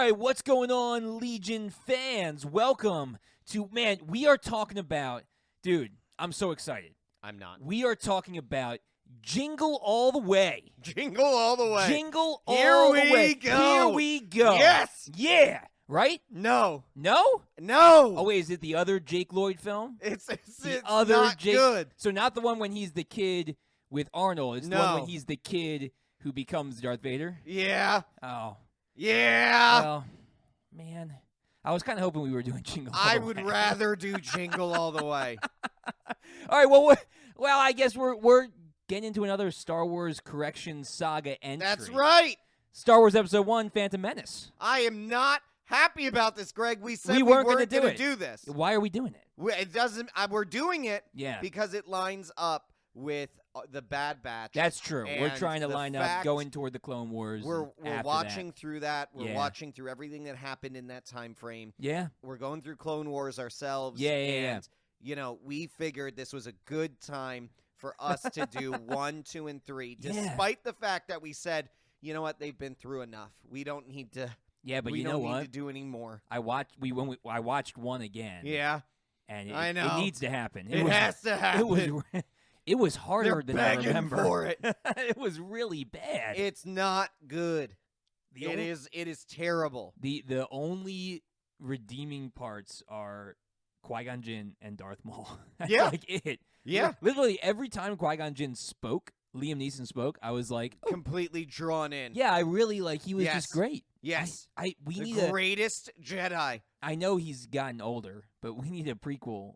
right, what's going on, Legion fans? Welcome to, man, we are talking about, dude, I'm so excited. I'm not. We are talking about Jingle All the Way. Jingle all the way. Jingle Here All the we Way. go. Here we go. Yes. Yeah. Right? No. No? No. Oh, wait, is it the other Jake Lloyd film? It's Other not Jake. good. So not the one when he's the kid with Arnold. It's the one when he's the kid who becomes Darth Vader? Yeah. Oh. Yeah. Well, man, I was kind of hoping we were doing Jingle All the I Way. would rather do Jingle all the way. All right, well, I guess we're getting into another Star Wars Correction Saga entry. That's right. Star Wars Episode 1, Phantom Menace. I am not happy about this, Greg. We said we weren't going to do this. Why are we doing it? It doesn't. We're doing it Yeah. because it lines up with the Bad Batch. That's true. We're and trying to the line up, fact going toward the Clone Wars. We're after watching through that. We're Yeah. watching through everything that happened in that time frame. Yeah. We're going through Clone Wars ourselves. Yeah. And, you know, we figured this was a good time for us to do 1, 2, and 3, despite the fact that we said, you know what, they've been through enough. We don't need to. Yeah, but we you know don't what? need to do any more. I watched one again. Yeah, and I know. it needs to happen. It has to happen. It was harder They're than I begging remember. for it. It was really bad. It's not good. The It only- is terrible. The only redeeming parts are Qui-Gon Jinn and Darth Maul. That's Yeah. like it. Yeah. Literally every time Qui-Gon Jinn spoke, Liam Neeson spoke, I was like, oh, Completely drawn in. yeah, I really he was Yes. just great. Yes. We The need a. greatest Jedi I know he's gotten older, but we need a prequel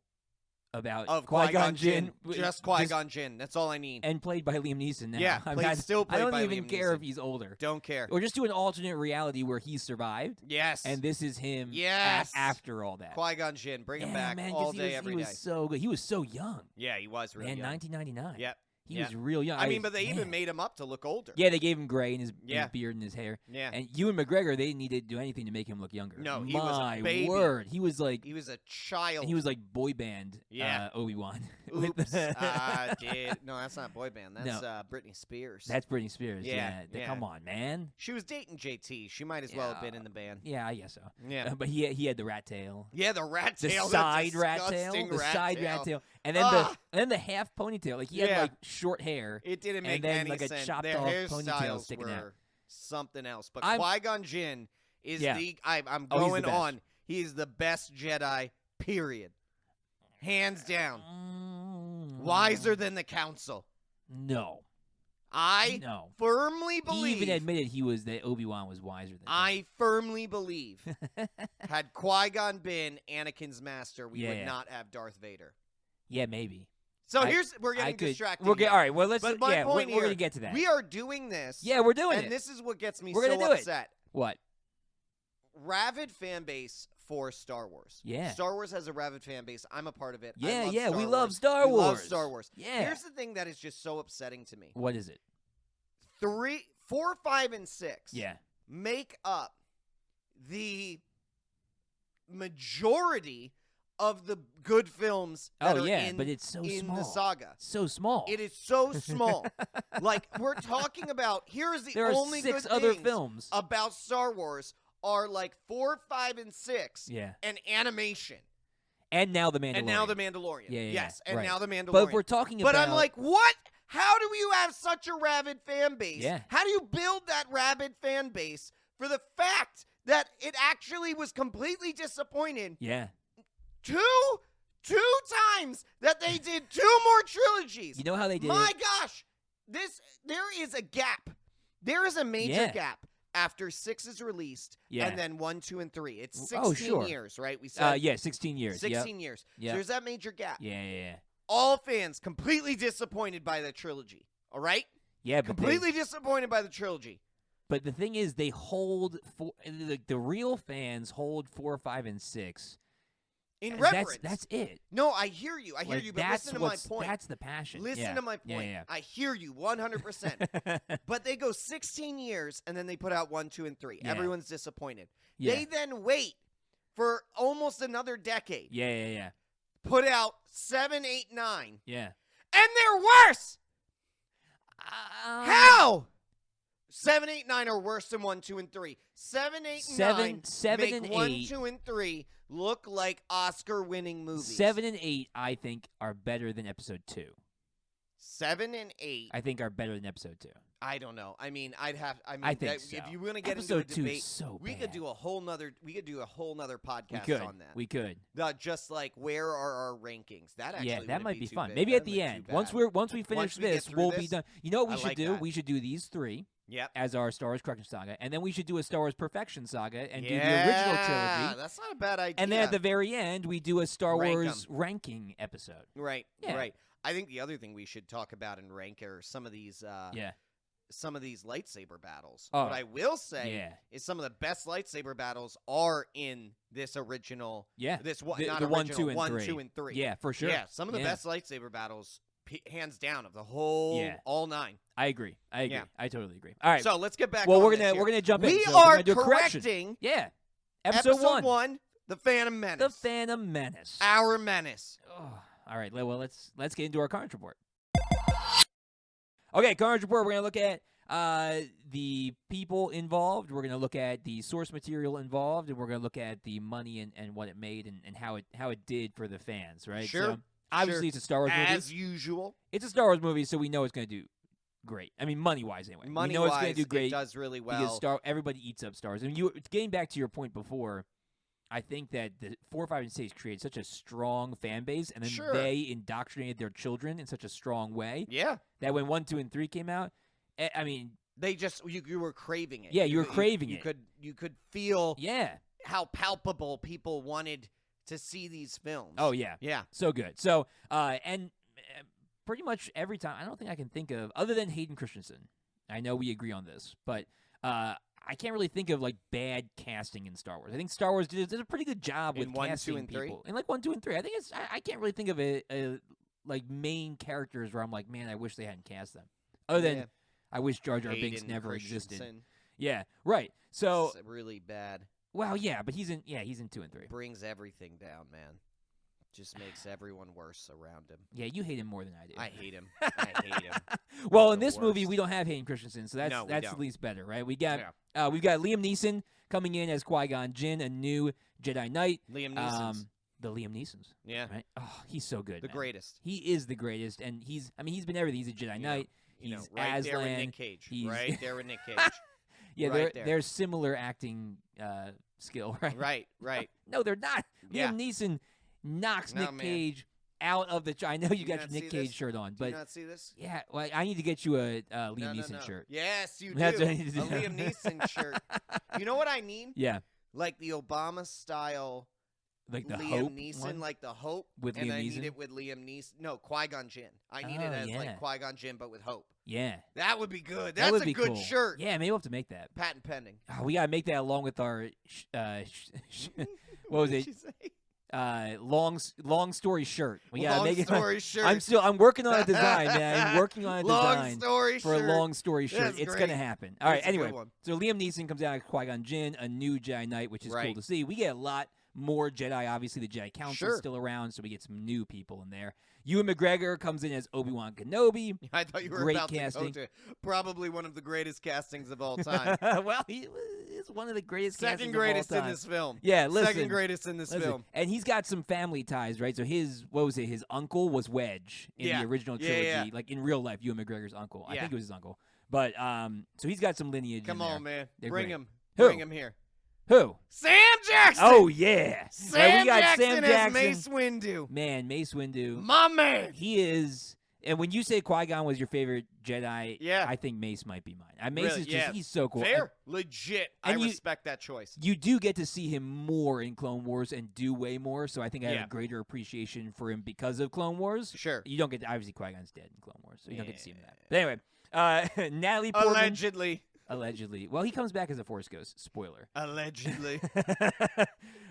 about of Qui-Gon Jinn. Just Qui-Gon Jinn. That's all I need. And played by Liam Neeson now. Yeah, still I played don't by even Liam care Neeson. if he's older. Don't care. Or just do an alternate reality where he survived, Yes. and this is him Yes. after all that. Qui-Gon Jinn. Bring him Yeah, back man, all 'cause day, every he day. was so good. He was so young. Yeah, he was really Man, young. 1999. Yep. He Yeah. was real young. I mean, but they even man. made him up to look older. Yeah, they gave him gray in his Yeah. beard and his hair. Yeah. And Ewan McGregor, they didn't need to do anything to make him look younger. No, he My was a baby. word, he was like He was a child. he was like boy band. Yeah. Obi-Wan. Oops. No, that's not boy band. That's Britney Spears. That's Britney Spears. Yeah, yeah. Come on, man. She was dating JT. She might as well have been in the band. Yeah, I guess so. Yeah. But he had the rat tail. Yeah, the rat The tail. side that rat tail, disgusting the side rat tail, and then Ah. the half ponytail. Like he had Yeah. like short hair. It didn't And make then, any like, a sense. chopped Their off ponytail hairstyles sticking were out. something else. But I'm- Qui-Gon Jinn is Yeah. I'm Oh, he's the going best. on. He is the best Jedi, period. Hands down. Wiser than the Council. No. I No. firmly believe. He even admitted that Obi-Wan was wiser than him. I firmly believe had Qui-Gon been Anakin's master, we would Yeah. not have Darth Vader. Yeah, maybe. So I- we're I getting could- distracted. All here. right, well, let's. But my yeah, point we're here, gonna get to that. We are doing this. Yeah, we're doing and it. this is what gets me We're so gonna do it. upset. What? Rabid fan base for Star Wars. Yeah. Star Wars has a rabid fan base. I'm a part of it. I Yeah, love yeah, Star we Wars. love Star We love Wars. Star Wars. Yeah. Here's the thing that is just so upsetting to me. What is it? 3, 4, 5, and 6 Yeah. make up the majority of the good films that Oh are yeah, in, but it's so in small. the saga. So small. It is so small. Like, we're talking about, here is the There are only 6 good other things films. about Star Wars are like 4, 5, and 6 Yeah. and animation. And now the Mandalorian. And now the Mandalorian. Yeah, yeah, yes, yeah, and right. now the Mandalorian. But if we're talking But about. I'm like, what? How do you have such a rabid fan base? Yeah. How do you build that rabid fan base for the fact that it actually was completely disappointed Yeah. two times that they did 2 more trilogies? You know how they did My it? gosh, there is a gap. There is a major Yeah. gap after 6 is released, Yeah. and then 1, 2, and 3. It's 16 Oh, sure. years, right? We said Yeah, 16 years. 16 years. Yep. So there's that major gap. Yeah, yeah, yeah. All fans completely disappointed by the trilogy. All right? Yeah, but Completely disappointed by the trilogy. But the thing is, they hold the real fans hold 4, 5, and 6. In And reverence. That's it. No, I hear you. I hear Like, you, but that's listen to my what's- point. That's the passion. Listen Yeah. to my point. Yeah, I hear you 100%. But they go 16 years, and then they put out 1, 2, and 3. Yeah. Everyone's disappointed. Yeah. They then wait for almost another decade. Yeah, yeah, yeah. Put out 7, 8, 9. Yeah. And they're worse! How? 7, 8, 9 are worse than 1, 2, and 3. 7, 8, Seven- 9 seven make and 1, eight. 2, and 3 look like Oscar-winning movies. 7 and 8, I think, are better than Episode 2. 7 and 8. I think are better than Episode 2. I don't know. I mean, I think that, so. If you want to get Episode into a 2 debate, is so we bad. could do a whole nother. We could do a whole nother podcast We could. on that. We could. Just like where are our rankings? That actually Yeah, that wouldn't might be too fun. bad. Maybe That at the wouldn't be end, too bad. once we finish we get this, through we'll be this, done. You know what we I should like do? that. We should do these 3 Yep. as our Star Wars Correction Saga, and then we should do a Star Wars Perfection Saga and do the Yeah, original trilogy. That's not a bad idea. And then at the very end, we do a Star Rank Wars ranking episode. right, Yeah. right. I think the other thing we should talk about and rank are some of these. Yeah. Some of these lightsaber battles. Oh, What I will say yeah. is some of the best lightsaber battles are in this original. Yeah. This one, The not 1, original, 2, and 1, 3. 2, and 3. Yeah, for sure. Yeah, some of the Yeah. best lightsaber battles, hands down, of the whole, Yeah. all 9. I agree. Yeah. I totally agree. All right. So let's get back. Well, on we're this gonna here. we're gonna jump in. We So we're are gonna do a correction. correcting Yeah. Episode 1. The Phantom Menace. The Phantom Menace. Our menace. Oh, all right. Well, let's get into our Carnage Report. Okay, Carnage Report. We're gonna look at the people involved. We're gonna look at the source material involved, and we're gonna look at the money and what it made and how it did for the fans. Right. Sure. So, obviously, it's a Star Wars movie. As usual. It's a Star Wars movie, so we know it's gonna do great. I mean, money-wise, anyway. Money we know it's wise, gonna do great it does really because well. everybody eats up Star Wars. And you getting back to your point before. I think that the 4, 5, and 6 created such a strong fan base, and then Sure. they indoctrinated their children in such a strong way Yeah. that when 1, 2, and 3 came out, I mean, They just you were craving it. Yeah, you were craving it. You could feel yeah. how palpable people wanted to see these films. Oh, yeah. Yeah. So good. So, and pretty much every time, I don't think I can think of, other than Hayden Christensen, I know we agree on this, but I can't really think of, like, bad casting in Star Wars. I think Star Wars did a pretty good job with In 1, 2, casting and 3? people. In, like, 1, 2, and 3. I think I can't really think of like, main characters where I'm like, man, I wish they hadn't cast them. Other than, Yeah. I wish Jar Jar Binks Hayden never existed. Christensen. Yeah, right. So, It's really bad. well, yeah, but he's in 2 and 3. Brings everything down, man. Just makes everyone worse around him. Yeah, you hate him more than I do. I hate him. I hate him. Well, He's in the this movie, worst. we don't have Hayden Christensen, so No, we that's don't. at least better, right? We've got Yeah. Liam Neeson coming in as Qui-Gon Jinn, a new Jedi Knight. Liam Neeson's. The Liam Neesons, Yeah. right? Oh, he's so good. The man. greatest. He is the greatest, and he's been everything. He's a Jedi Knight. You know, He's right there with Aslan. Nick Cage. He's- Right there with Nick Cage. Yeah, right they're there. similar acting skill, right? right, right. No, they're not. Yeah. Liam Neeson knocks No, Nick man. Cage out of the. I know you got your not Nick see Cage this? shirt on, Do you but not see this? yeah, well, I need to get you a Liam No, Neeson no. shirt. Yes, you That's do. what I need to A do. Liam Neeson shirt. You know what I need? Yeah, Like the Obama style like the Liam Hope Neeson, one? like the Hope. With and Liam I Neeson? need it with Liam Neeson. No, Qui-Gon Jinn. I need it Oh, as yeah. like Qui-Gon Jinn, but with Hope. Yeah, That would be good. that That's would a be good cool. shirt. Yeah, maybe we'll have to make that. Patent pending. Oh, we gotta make that along with our what was What'd it? you say? Long story shirt. We gotta Long make it. story shirt. I'm working on a design, man. I'm working on a Long design story for shirt. a long story shirt. That's It's great. gonna happen. All right. That's a good Anyway, one. so Liam Neeson comes out as Qui-Gon Jinn, a new Jedi Knight, which is cool Right. to see. We get a lot more Jedi. Obviously, the Jedi Council Sure. is still around, so we get some new people in there. Ewan McGregor comes in as Obi-Wan Kenobi. I thought you were Great about casting. to go to probably one of the greatest castings of all time. Well, he is one of the greatest. Second castings of all greatest in time. this film. Yeah, listen. Second greatest in this Listen, film. and he's got some family ties, right? So his his uncle was Wedge in Yeah. the original Yeah, trilogy, yeah. like in real life, Ewan McGregor's uncle. I Yeah. think it was his uncle. But so he's got some lineage. Come in there. on, man. They're Bring great. him. Who? Bring him here. Who? Sam Jackson. Oh yeah, Right, Sam we got Jackson Sam as Jackson. Mace Windu. Man, Mace Windu. My man. He is. And when you say Qui-Gon was your favorite Jedi, Yeah. I think Mace might be mine. Mace Really, is just yeah. he's so cool. Fair. Legit. I and you- respect that choice. You do get to see him more in Clone Wars and do way more, so I think I have Yeah. a greater appreciation for him because of Clone Wars. Sure. You don't get to, obviously Qui-Gon's dead in Clone Wars, so you don't get to see him in that. Yeah. But anyway, Natalie Portman. Allegedly. Well, he comes back as a Force Ghost. Spoiler. Allegedly.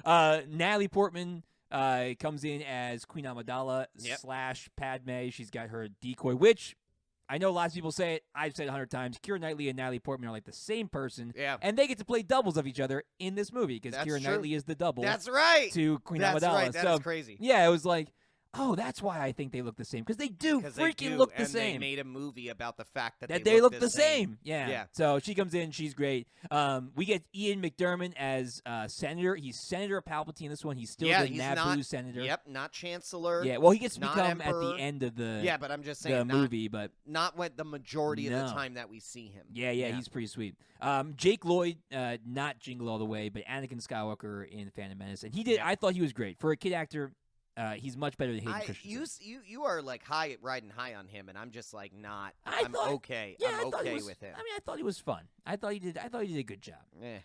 Natalie Portman comes in as Queen Amidala Yep. / Padme. She's got her decoy, which I know lots of people say it. I've said it 100 times. Keira Knightley and Natalie Portman are like the same person. Yeah. And they get to play doubles of each other in this movie because That's Keira true. Knightley is the double That's right. to Queen That's Amidala. right. That so, is crazy. yeah, it was like, Oh, that's why I think they look the same, because they do 'Cause freaking look the and same. they made a movie about the fact that they look the same. Yeah. Yeah. So she comes in. She's great. We get Ian McDiarmid as senator. He's Senator Palpatine. This one, he's still the he's Naboo not, senator. Yep, not Chancellor. Yeah. Well, he gets to not become at Emperor. the end of the Yeah, but I'm just saying, the not, movie, but not what the majority of the No. time that we see him. yeah, he's pretty sweet. Jake Lloyd, not Jingle All the Way, but Anakin Skywalker in Phantom Menace, and he did. Yeah. I thought he was great for a kid actor. He's much better than Hayden Christensen. You are like riding high on him, and I'm just like not. I I'm thought- okay. Yeah, I'm I thought he okay was, with him. I mean, I thought he was fun. I thought he did a good job. Eh.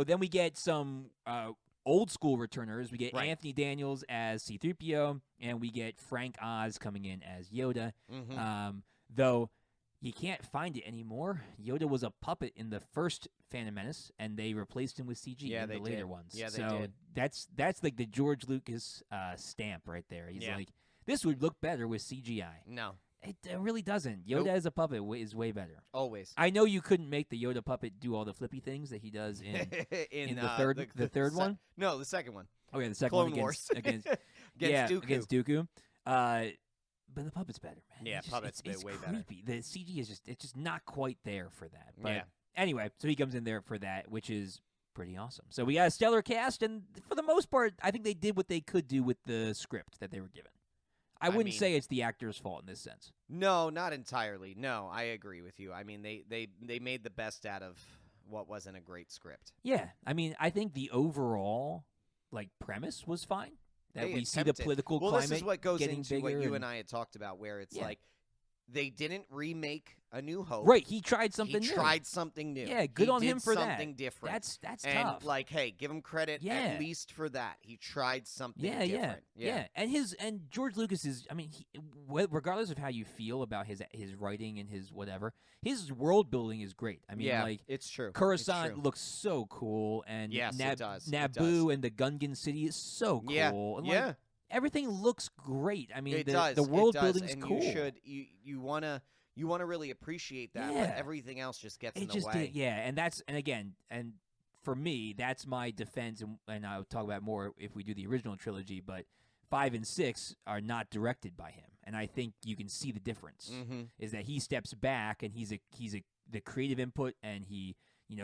Then we get some old school returners. We get Right. Anthony Daniels as C-3PO, and we get Frank Oz coming in as Yoda. Mhm. Though you can't find it anymore. Yoda was a puppet in the first Phantom Menace, and they replaced him with CG Yeah, in the they later did. ones. Yeah, they so did. that's like the George Lucas stamp right there. He's Yeah. like, this would look better with CGI. No, It really doesn't. Yoda Nope. as a puppet is way better. always. I know you couldn't make the Yoda puppet do all the flippy things that he does in in the third one. No, the second one. Oh yeah, the second Clone one Wars against Dooku. against Dooku. But the puppet's better, man. Yeah, puppet's it's way better. creepy. The CG is just not quite there for that. But Yeah. anyway, so he comes in there for that, which is pretty awesome. So we got a stellar cast, and for the most part, I think they did what they could do with the script that they were given. I wouldn't mean- say it's the actor's fault in this sense. No, not entirely. No, I agree with you. I mean, they made the best out of what wasn't a great script. Yeah, I mean, I think the overall premise was fine. That They we see the attempted. political Well, climate this is what goes getting into what bigger you and- and I had talked about, where it's Yeah. like they didn't remake A New Hope. Right, he tried something He new. tried something new. Yeah, good He on did him for that. something different. That's and tough. hey, give him credit Yeah. at least for that. He tried something Yeah. different. And George Lucas is. I mean, regardless of how you feel about his writing and his whatever, his world building is great. I mean, Yeah, it's true. Coruscant It's true. looks so cool, and Yes, it does. It Naboo does. and the Gungan city is so cool. Yeah, And, yeah. everything looks great. I mean, It the does. the world it does. building's and cool. You wanna really appreciate that, Yeah. but everything else just gets It in the just way. did, yeah, and for me, that's my defense, and I'll talk about it more if we do the original trilogy. But 5 and 6 are not directed by him, and I think you can see the difference. Mm-hmm. Is that he steps back and he's the creative input, and he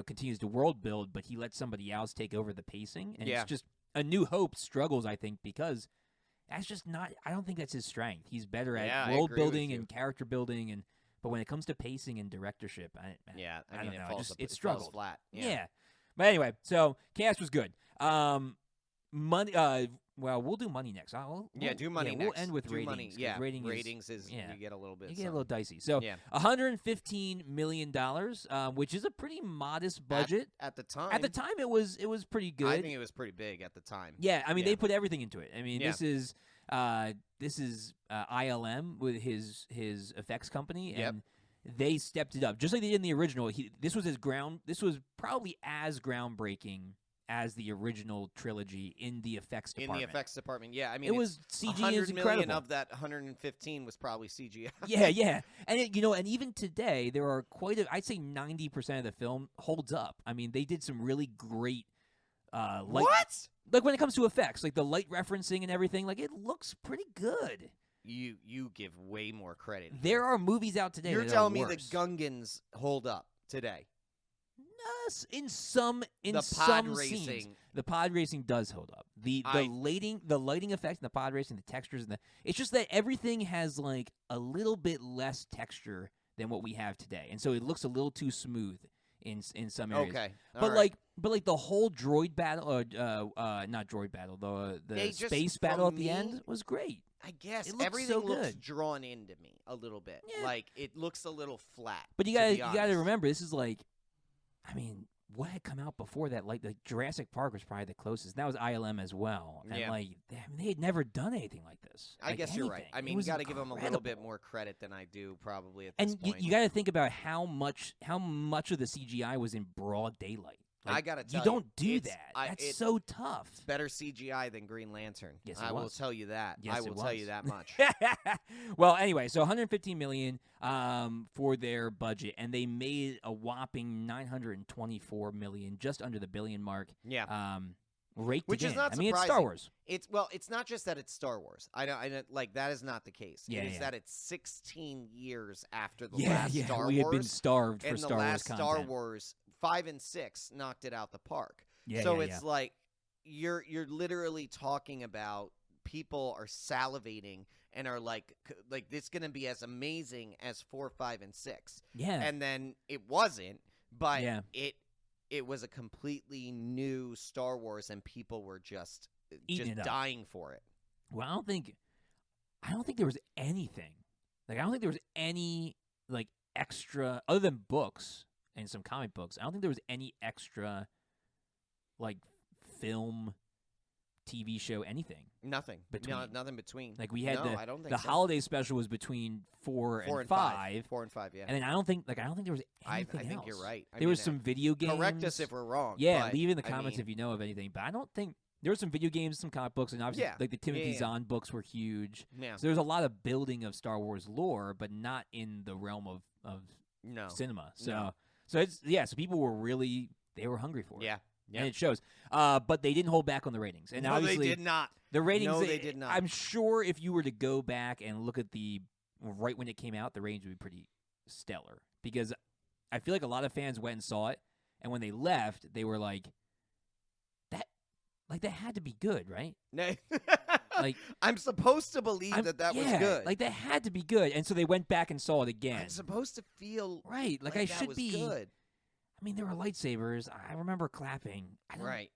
continues to world build, but he lets somebody else take over the pacing, and Yeah. it's just A New Hope struggles, I think, because that's just not. I don't think that's his strength. He's better at Yeah, I world agree with building you. and character building, but when it comes to pacing and directorship, Yeah, I mean, don't it know. falls, It it struggled. falls flat. Yeah. But anyway, so cast was good. Money. Well, we'll do money next. Do money next. We'll end with Do ratings. money. 'Cause Yeah, ratings is yeah. you get a little bit. You get a little dicey. So, Yeah. $115 million, which is a pretty modest budget. At the time. At the time, it was pretty good. I think it was pretty big at the time. Yeah, I mean, Yeah. they put everything into it. I mean, Yeah. this is ILM with his effects company, Yep. and they stepped it up just like they did in the original. This was probably as groundbreaking as the original trilogy in the effects In department. the effects department, yeah. I mean, it was CG is 100 incredible. million of that 115 was probably CGI. Yeah, and and even today there are I'd say 90% of the film holds up. I mean, they did some really great What? like when it comes to effects, like the light referencing and everything. Like, it looks pretty good. You give way more credit. here. There are movies out today. You're that telling are me the worse. Gungans hold up today. Yes, in some The some pod scenes, racing. the pod racing does hold up. The lighting effect, and the pod racing, the textures, and it's just that everything has like a little bit less texture than what we have today, and so it looks a little too smooth in some areas. Okay, but like the whole droid battle, not droid battle, They the just- space for battle at the me, end was great. I guess It looks everything so looks good. drawn into me a little bit. Yeah. Like it looks a little flat. But you to gotta be honest. remember, this is like, I mean, what had come out before that? Like the Jurassic Park was probably the closest. And that was ILM as well, and Yeah. they had never done anything like this. I Like, guess you're right. anything. I It mean, you was got to give them a little bit incredible. more credit than I do probably at this And point. you got to think about how much of the CGI was in broad daylight. I gotta tell you don't do it's- that. I- That's it- so tough. It's better CGI than Green Lantern. Yes, it I will was. tell you that. Yes, I it will tell you was. that much. Well, anyway, so $115 million for their budget, and they made a whopping $924 million, just under the billion mark. Yeah. raked Which it is in. not I mean, it's Star surprising. Wars. It's not just that it's Star Wars. I don't like that is not the case. Yeah, it is yeah. that it's 16 years after the Yeah, last yeah. Star We Wars. have been starved for and Star the Wars last content. Star Wars 5 and 6 knocked it out the park. Yeah, so yeah, it's yeah. like you're literally talking about people are salivating and are like this is going to be as amazing as 4, 5, and 6. Yeah. And then it wasn't, but Yeah. it was a completely new Star Wars, and people were just Eating it up. dying for it. Well, I don't think there was anything. Like, I don't think there was any like extra other than books and some comic books. I don't think there was any extra like film, TV show, anything. Nothing. Between. No, nothing between. Like, we had I don't think the so. holiday special was between 4 and 5. 4 and 5, yeah. And then I don't think there was anything I think else. you're right. There was some video games. Correct us if we're wrong. Yeah, but, leave in the I comments mean, if you know of anything. But I don't think there were some video games, some comic books, and obviously Yeah. like the Timothy Yeah. Zahn books were huge. Yeah. So there's a lot of building of Star Wars lore, but not in the realm of No. cinema. So No. so it's so people were they were hungry for it. Yeah. Yeah. And it shows. But they didn't hold back on the ratings. And no, obviously they did not. the ratings No, they did not. I'm sure if you were to go back and look at the right when it came out, the ratings would be pretty stellar. Because I feel like a lot of fans went and saw it, and when they left, they were like, that had to be good, right? Like, I'm supposed to believe that was good. Like, that had to be good. And so they went back and saw it again. I'm supposed to feel Right. Like, like I that should was be. good. I mean, there were lightsabers. I remember clapping. Right.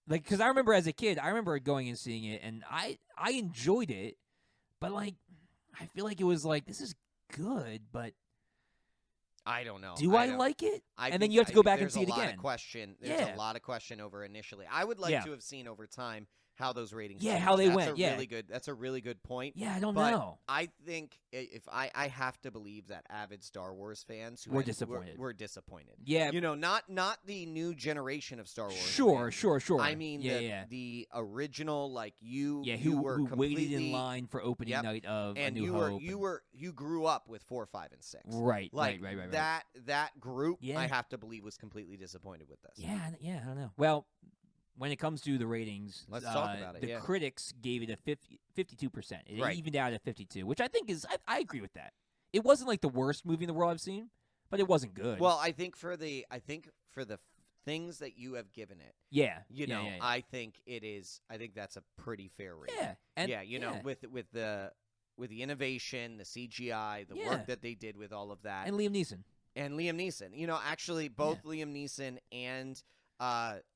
Like, because I remember as a kid, I remember going and seeing it, and I enjoyed it. But, like, I feel like it was like, this is good, but I don't know. do I don't- like it? I And then think- you have to I go think back and there's see it a lot again. Of question. There's Yeah. a lot of question over initially. I would like Yeah. to have seen over time how those ratings. Yeah, changed. how they That's went, A yeah. really good. That's a really good point. Yeah, I don't But know. I think if I have to believe that avid Star Wars fans who Were had- disappointed. were disappointed. Yeah. You know, not the new generation of Star Wars. Sure. fans. I mean, yeah. the original, like you, Yeah, you who were waited completely in line for opening Yep. night of and A New Hope. you grew up with 4, 5, and 6. Right, Like right. that group, Yeah. I have to believe was completely disappointed with this. Yeah, I don't know. Well, when it comes to the ratings, Let's talk about it, The yeah. critics gave it a 52%. It Right. evened out at 52, which I think is I agree with that. It wasn't like the worst movie in the world I've seen, but it wasn't good. Well, I think for the things that you have given it, yeah, you yeah, know, yeah. I think that's a pretty fair rating. Yeah, and yeah, you know, with the innovation, the CGI, the Yeah. work that they did with all of that, and Liam Neeson, you know, actually both Liam Neeson and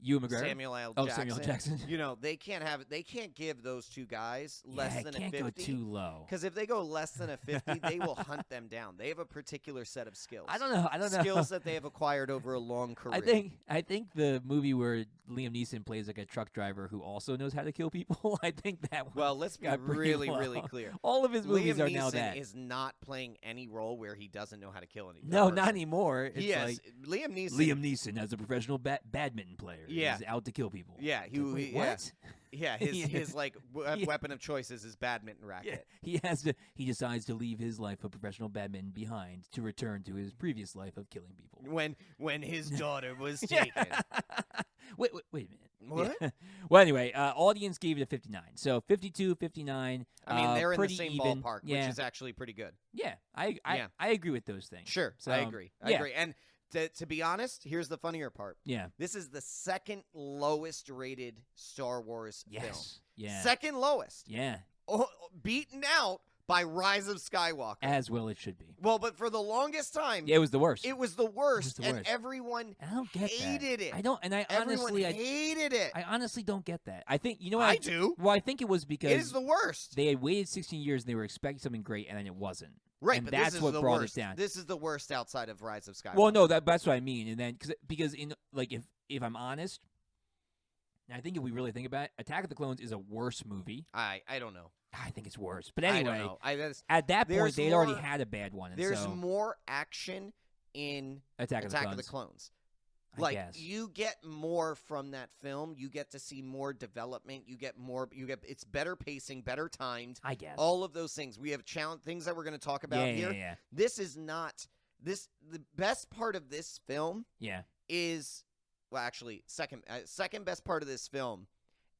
Ewan McGregor, Samuel L. oh, Jackson. Samuel Jackson. You know, they can't give those two guys less yeah, than it a can't 50. go too low. Because if they go less than a 50, they will hunt them down. They have a particular set of skills. I don't know. Skills that they have acquired over a long career. I think the movie where Liam Neeson plays like a truck driver who also knows how to kill people. I think that one. Well, let's be got pretty really, low. really clear. All of his movies Liam are Neeson now that. is not playing any role where he doesn't know how to kill anyone. No, not anymore. It's He is. like Liam Neeson. Liam Neeson as a professional badminton player. Yeah. He's out to kill people. Yeah, It's like, wait, yeah. what? Yeah, his like Yeah. weapon of choice is his badminton racket. Yeah, he decides to leave his life of professional badminton behind to return to his previous life of killing people. When his daughter was taken. Wait a minute. What? Yeah. Well, anyway, audience gave it a 59. So 52, 59. I mean, they're in the pretty same even. ballpark, Yeah. which is actually pretty good. Yeah, I Yeah. agree with those things. Sure, So, I agree. I yeah. agree. And to be honest, here's the funnier part. Yeah. This is the second lowest rated Star Wars film. Yes. Yeah. Second lowest. Yeah. Beaten out by Rise of Skywalker. As well it should be. Well, but for the longest time, Yeah, it was the worst. it was the worst, the and worst. everyone And I don't get hated that. it. I don't, and I everyone honestly, hated it. I honestly don't get that. I think you know what I do. Well, I think it was because It is the worst. they had waited 16 years and they were expecting something great, and then it wasn't. Right, and but that's this is what the brought worst. it down. This is the worst outside of Rise of Skywalker. Well, no, that's what I mean. And then because in like if I'm honest, and I think if we really think about it, Attack of the Clones is a worse movie. I don't know. I think it's worse. But I anyway, don't know. at that point there's they'd already more- had a bad one. And There's so more action in Attack Attack of of the the Clones. Clones. I Like guess. you get more from that film. You get to see more development. You get it's better pacing, better timed. I guess. All of those things. We have things that we're going to talk about here. Yeah. This is not the best part of this film Yeah. is actually second best part of this film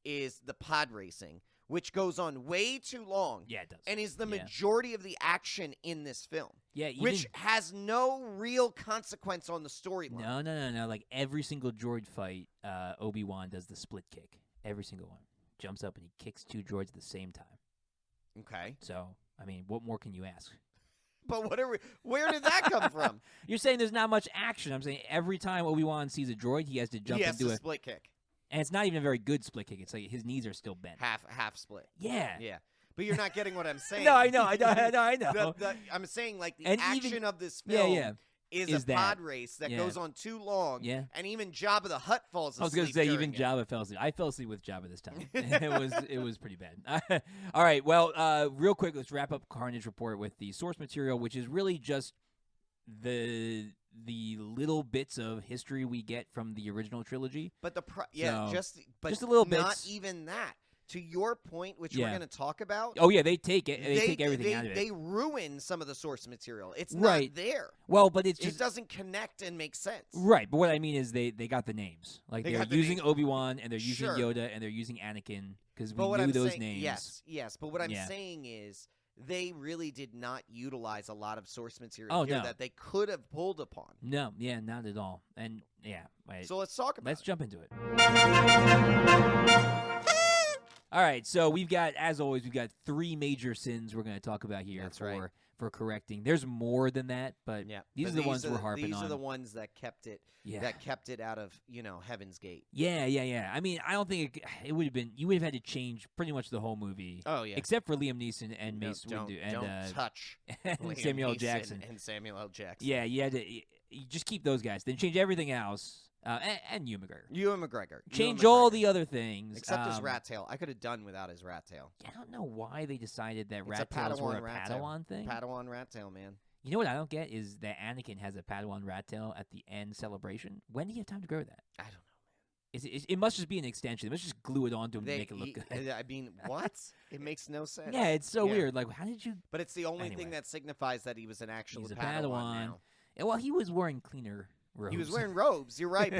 is the pod racing, which goes on way too long. Yeah, it does. And is the majority of the action in this film. Yeah, even, which has no real consequence on the storyline. No. Like every single droid fight, Obi-Wan does the split kick. Every single one. Jumps up and he kicks 2 droids at the same time. Okay. So, I mean, what more can you ask? But where did that come from? You're saying there's not much action. I'm saying every time Obi-Wan sees a droid, he has to jump and do a split kick. And it's not even a very good split kick. It's like his knees are still bent. Half split. Yeah. Yeah. But you're not getting what I'm saying. No, I know. I'm saying, like, the action of this film is a pod race that goes on too long. Yeah. And even Jabba the Hutt falls asleep. I was going to say, even Jabba fell asleep. I fell asleep with Jabba this time. It was pretty bad. All right. Well, real quick, let's wrap up Carnage Report with the source material, which is really just the little bits of history we get from the original trilogy. But just a little bit. Not even that. To your point, which we're going to talk about. Oh yeah, they take it. They take everything out of it. They ruin some of the source material. It's not there. Well, but it doesn't connect and make sense. Right, but what I mean is they got the names. Like they're using Obi-Wan and they're using Yoda and they're using Anakin because we knew those names. Yes. But what I'm saying is they really did not utilize a lot of source material that they could have pulled upon. No, not at all. And so let's talk about Let's jump into it. All right, so we've got 3 major sins we're going to talk about here for correcting. There's more than that, but these are the ones we're harping on. These are the ones that kept it out of, Heaven's Gate. Yeah. I mean, I don't think it would have been. You would have had to change pretty much the whole movie. Oh yeah, except for Liam Neeson and Mace Windu and don't touch Samuel L. Jackson and Samuel L. Jackson. Yeah, you had to you just keep those guys. Then change everything else. And Ewan McGregor. Ewan McGregor. Change all the other things. Except his rat tail. I could have done without his rat tail. I don't know why they decided that rat tails were a Padawan thing. Padawan rat tail, man. You know what I don't get is that Anakin has a Padawan rat tail at the end celebration. When do you have time to grow that? I don't know. It must just be an extension. They must just glue it onto him to make it look good. I mean, what? It makes no sense. Yeah, it's so weird. Like, how did you... But it's the only thing that signifies that he was an actual Padawan now. Well, he was wearing cleaner robes. He was wearing robes. You're right,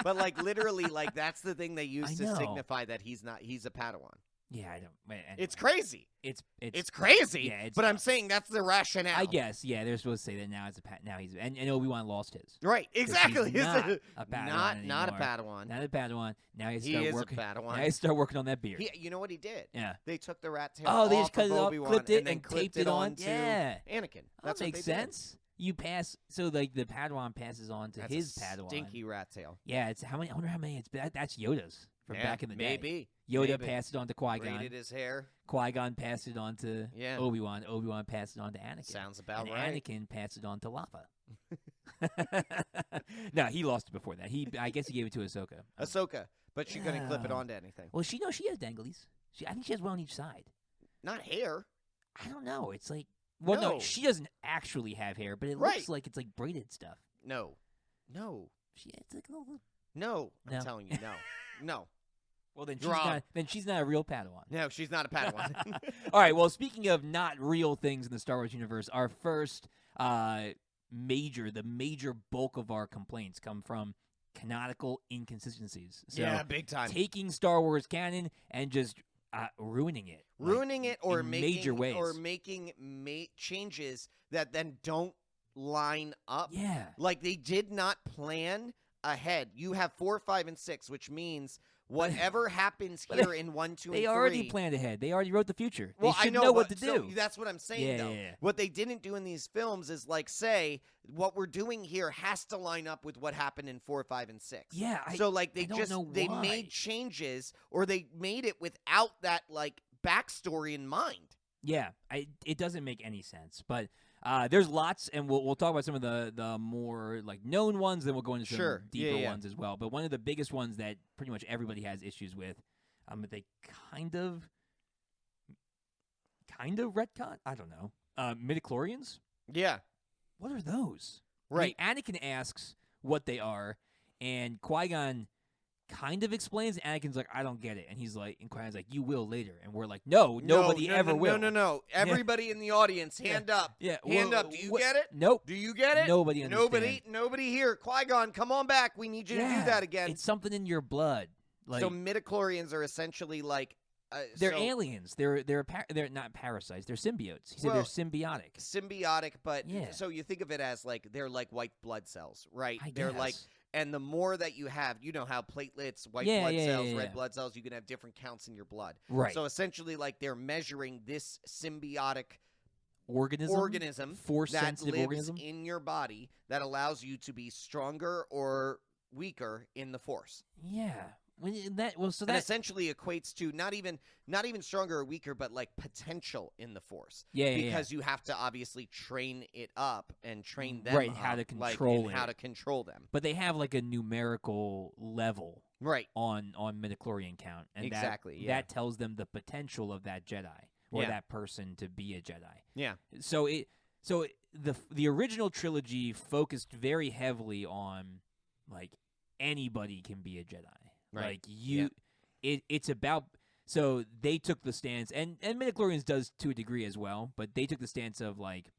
but like literally, like that's the thing they use to signify that he's a Padawan. Yeah, I don't. Anyway. It's crazy. It's crazy. Yeah, but I'm saying that's the rationale. I guess. Yeah, they're supposed to say that now he's and Obi-Wan lost his. Right. Exactly. He's not a Padawan. Not a Padawan. Not a Padawan. Now he is a Padawan. Now he start working on that beard. You know what he did? Yeah. They took the rat tail. Oh, they off just cut of it off, Obi-Wan clipped it, and taped it on. Yeah. Anakin. That makes sense. You pass, so like the Padawan passes on to his Padawan. Stinky rat tail. Yeah, it's how many? I wonder how many. That's Yoda's from back in the day. Maybe Yoda passed it on to Qui-Gon. Braided his hair. Qui-Gon passed it on to Obi-Wan. Obi-Wan passed it on to Anakin. Sounds about and right. Anakin passed it on to Lava. No, he lost it before that. I guess he gave it to Ahsoka. Ahsoka, but she couldn't clip it onto anything. Well, she has danglies. I think she has one on each side. Not hair. I don't know. It's like. Well, no, she doesn't actually have hair, but it looks like it's like braided stuff. No. It's like a little... No, I'm telling you, no. Well, then she's not a real Padawan. No, she's not a Padawan. All right. Well, speaking of not real things in the Star Wars universe, our first major bulk of our complaints come from canonical inconsistencies. So yeah, big time. Taking Star Wars canon and just ruining it. Or in making major ways. Or making changes that then don't line up. Yeah. Like they did not plan ahead. You have 4, 5, and 6, which means whatever happens here in 1, 2, and 3. They already planned ahead. They already wrote the future. Well, they should know what to do. So that's what I'm saying, though. Yeah. What they didn't do in these films is, like, say, what we're doing here has to line up with what happened in 4, 5, and 6. Yeah. So, like, they made changes, or they made it without that, like, backstory in mind. Yeah. It doesn't make any sense. But there's lots, and we'll talk about some of the more like known ones, then we'll go into some deeper ones as well. But one of the biggest ones that pretty much everybody has issues with, they kind of retcon. I don't know. Midichlorians. Yeah. What are those? Right. I mean, Anakin asks what they are, and Qui-Gon kind of explains. Anakin's like, I don't get it. And he's like, and Qui-Gon's like, you will later. And we're like, nobody ever will. No. Everybody in the audience, hand up. Yeah. Hand up. Do you get it? Nope. Do you get it? Nobody understands. Nobody here. Qui-Gon, come on back. We need you to do that again. It's something in your blood. Like, so midichlorians are essentially like they're aliens. They're not parasites. They're symbiotes. He said they're symbiotic. Symbiotic, but Yeah. so you think of it as like they're like white blood cells, right? They're like, and the more that you have, you know how platelets, white Yeah, blood yeah, cells, yeah, red yeah. blood cells, you can have different counts in your blood. Right. So essentially, like they're measuring this symbiotic organism that force-sensitive lives organism in your body that allows you to be stronger or weaker in the Force. Yeah. So And essentially equates to not even stronger or weaker, but like potential in the Force. Yeah, because you have to obviously train it up and train them right, up, how to like, control and how to control them. But they have like a numerical level Right. on midichlorian count, and Exactly, that tells them the potential of that Jedi or Yeah. that person to be a Jedi. Yeah. So the original trilogy focused very heavily on like anybody can be a Jedi. Right. Like it's about, so they took the stance, and midichlorians does to a degree as well, but they took the stance of like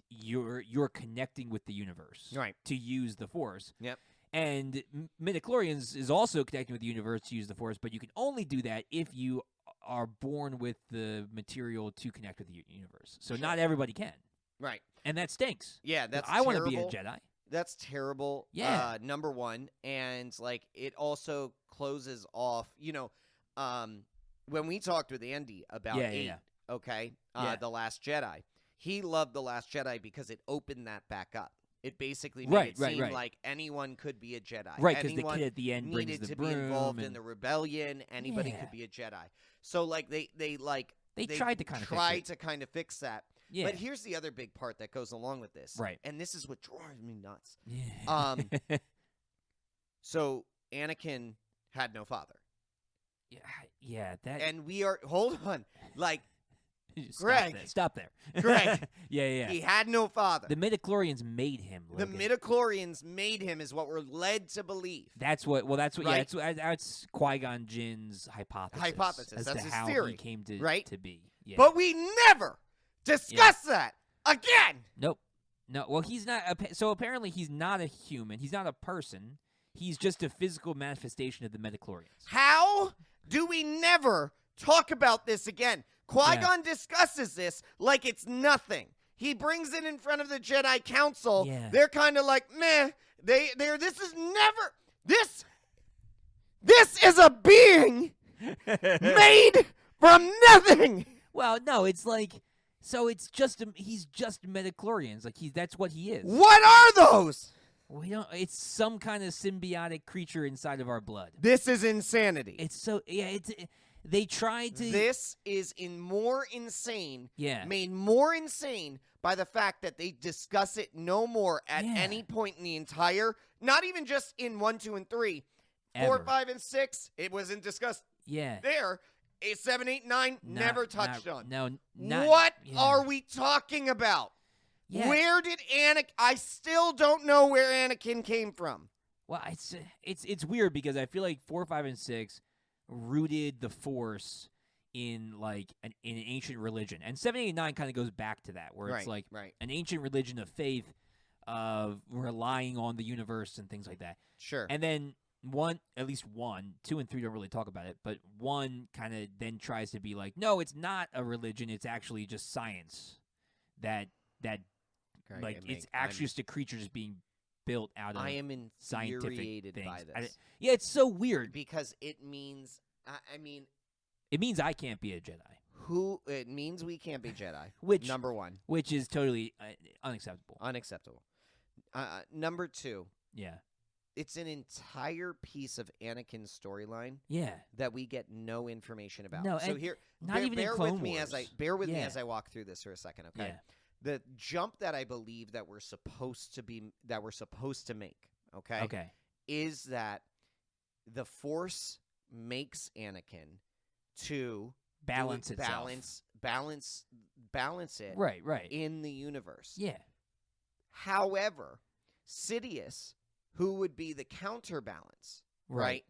you're connecting with the universe, Right. to use the Force. Yep. And midichlorians is also connecting with the universe to use the Force, but you can only do that if you are born with the material to connect with the universe. So Sure. not everybody can, Right. and that stinks. Yeah, that's I want to terrible. be a Jedi. That's terrible. Yeah. Number one, and like it also closes off. When we talked with Andy about okay, The Last Jedi, he loved The Last Jedi because it opened that back up. It basically made it seem like anyone could be a Jedi. Right, because the kid at the end brings needed the to broom be involved and in the rebellion. Anybody could be a Jedi. So like they tried to kind of fix that. Yeah. But here's the other big part that goes along with this. Right. And this is what drives me nuts. Yeah. So Anakin had no father. Yeah, that. And we are, hold on, like, Stop there. Greg. Yeah. He had no father. The midichlorians made him. Logan. The midichlorians made him is what we're led to believe. That's what. Right. Yeah, that's Qui-Gon Jinn's hypothesis. As That's to his how theory. he came to Right? be. Yeah. But we never discuss that again. Nope. No. Well, he's not. So apparently, he's not a human. He's not a person. He's just a physical manifestation of the midichlorians. How do we never talk about this again? Qui-Gon discusses this like it's nothing. He brings it in front of the Jedi Council. Yeah. They're kind of like, meh. This is a being made from nothing. Well, no, it's like, so it's just he's just midichlorians. Like that's what he is. What are those? We don't. It's some kind of symbiotic creature inside of our blood. This is insanity. It's so they tried to. This is more insane. Yeah. Made more insane by the fact that they discuss it no more at any point in the entire. Not even just in 1, 2, and 3. Ever. 4, 5, and 6. It wasn't discussed. Yeah. There. 8, 7, 8, 9. Never touched on. No. What are we talking about? Yeah. Where did Anakin? I still don't know where Anakin came from. Well, it's weird because I feel like 4, 5, and 6 rooted the Force in like in an ancient religion, and 7, 8, and 9 kind of goes back to that, where it's like an ancient religion of faith, of relying on the universe and things like that. Sure. And then at least 1, 2, and 3 don't really talk about it, but 1 kind of then tries to be like, no, it's not a religion; it's actually just science. That. Like it's actually just a creature just being built out of scientific things. By this. It's so weird because it means. It means I can't be a Jedi. It means we can't be Jedi. Which number 1, which is totally unacceptable. Number 2. Yeah. It's an entire piece of Anakin's storyline. Yeah. That we get no information about. No, so here, not even in Clone Wars. Bear with me as I walk through this for a second. Okay. Yeah. The jump that I believe that we're supposed to make, okay, is that the Force makes Anakin to balance it, right, in the universe. Yeah. However, Sidious, who would be the counterbalance, right,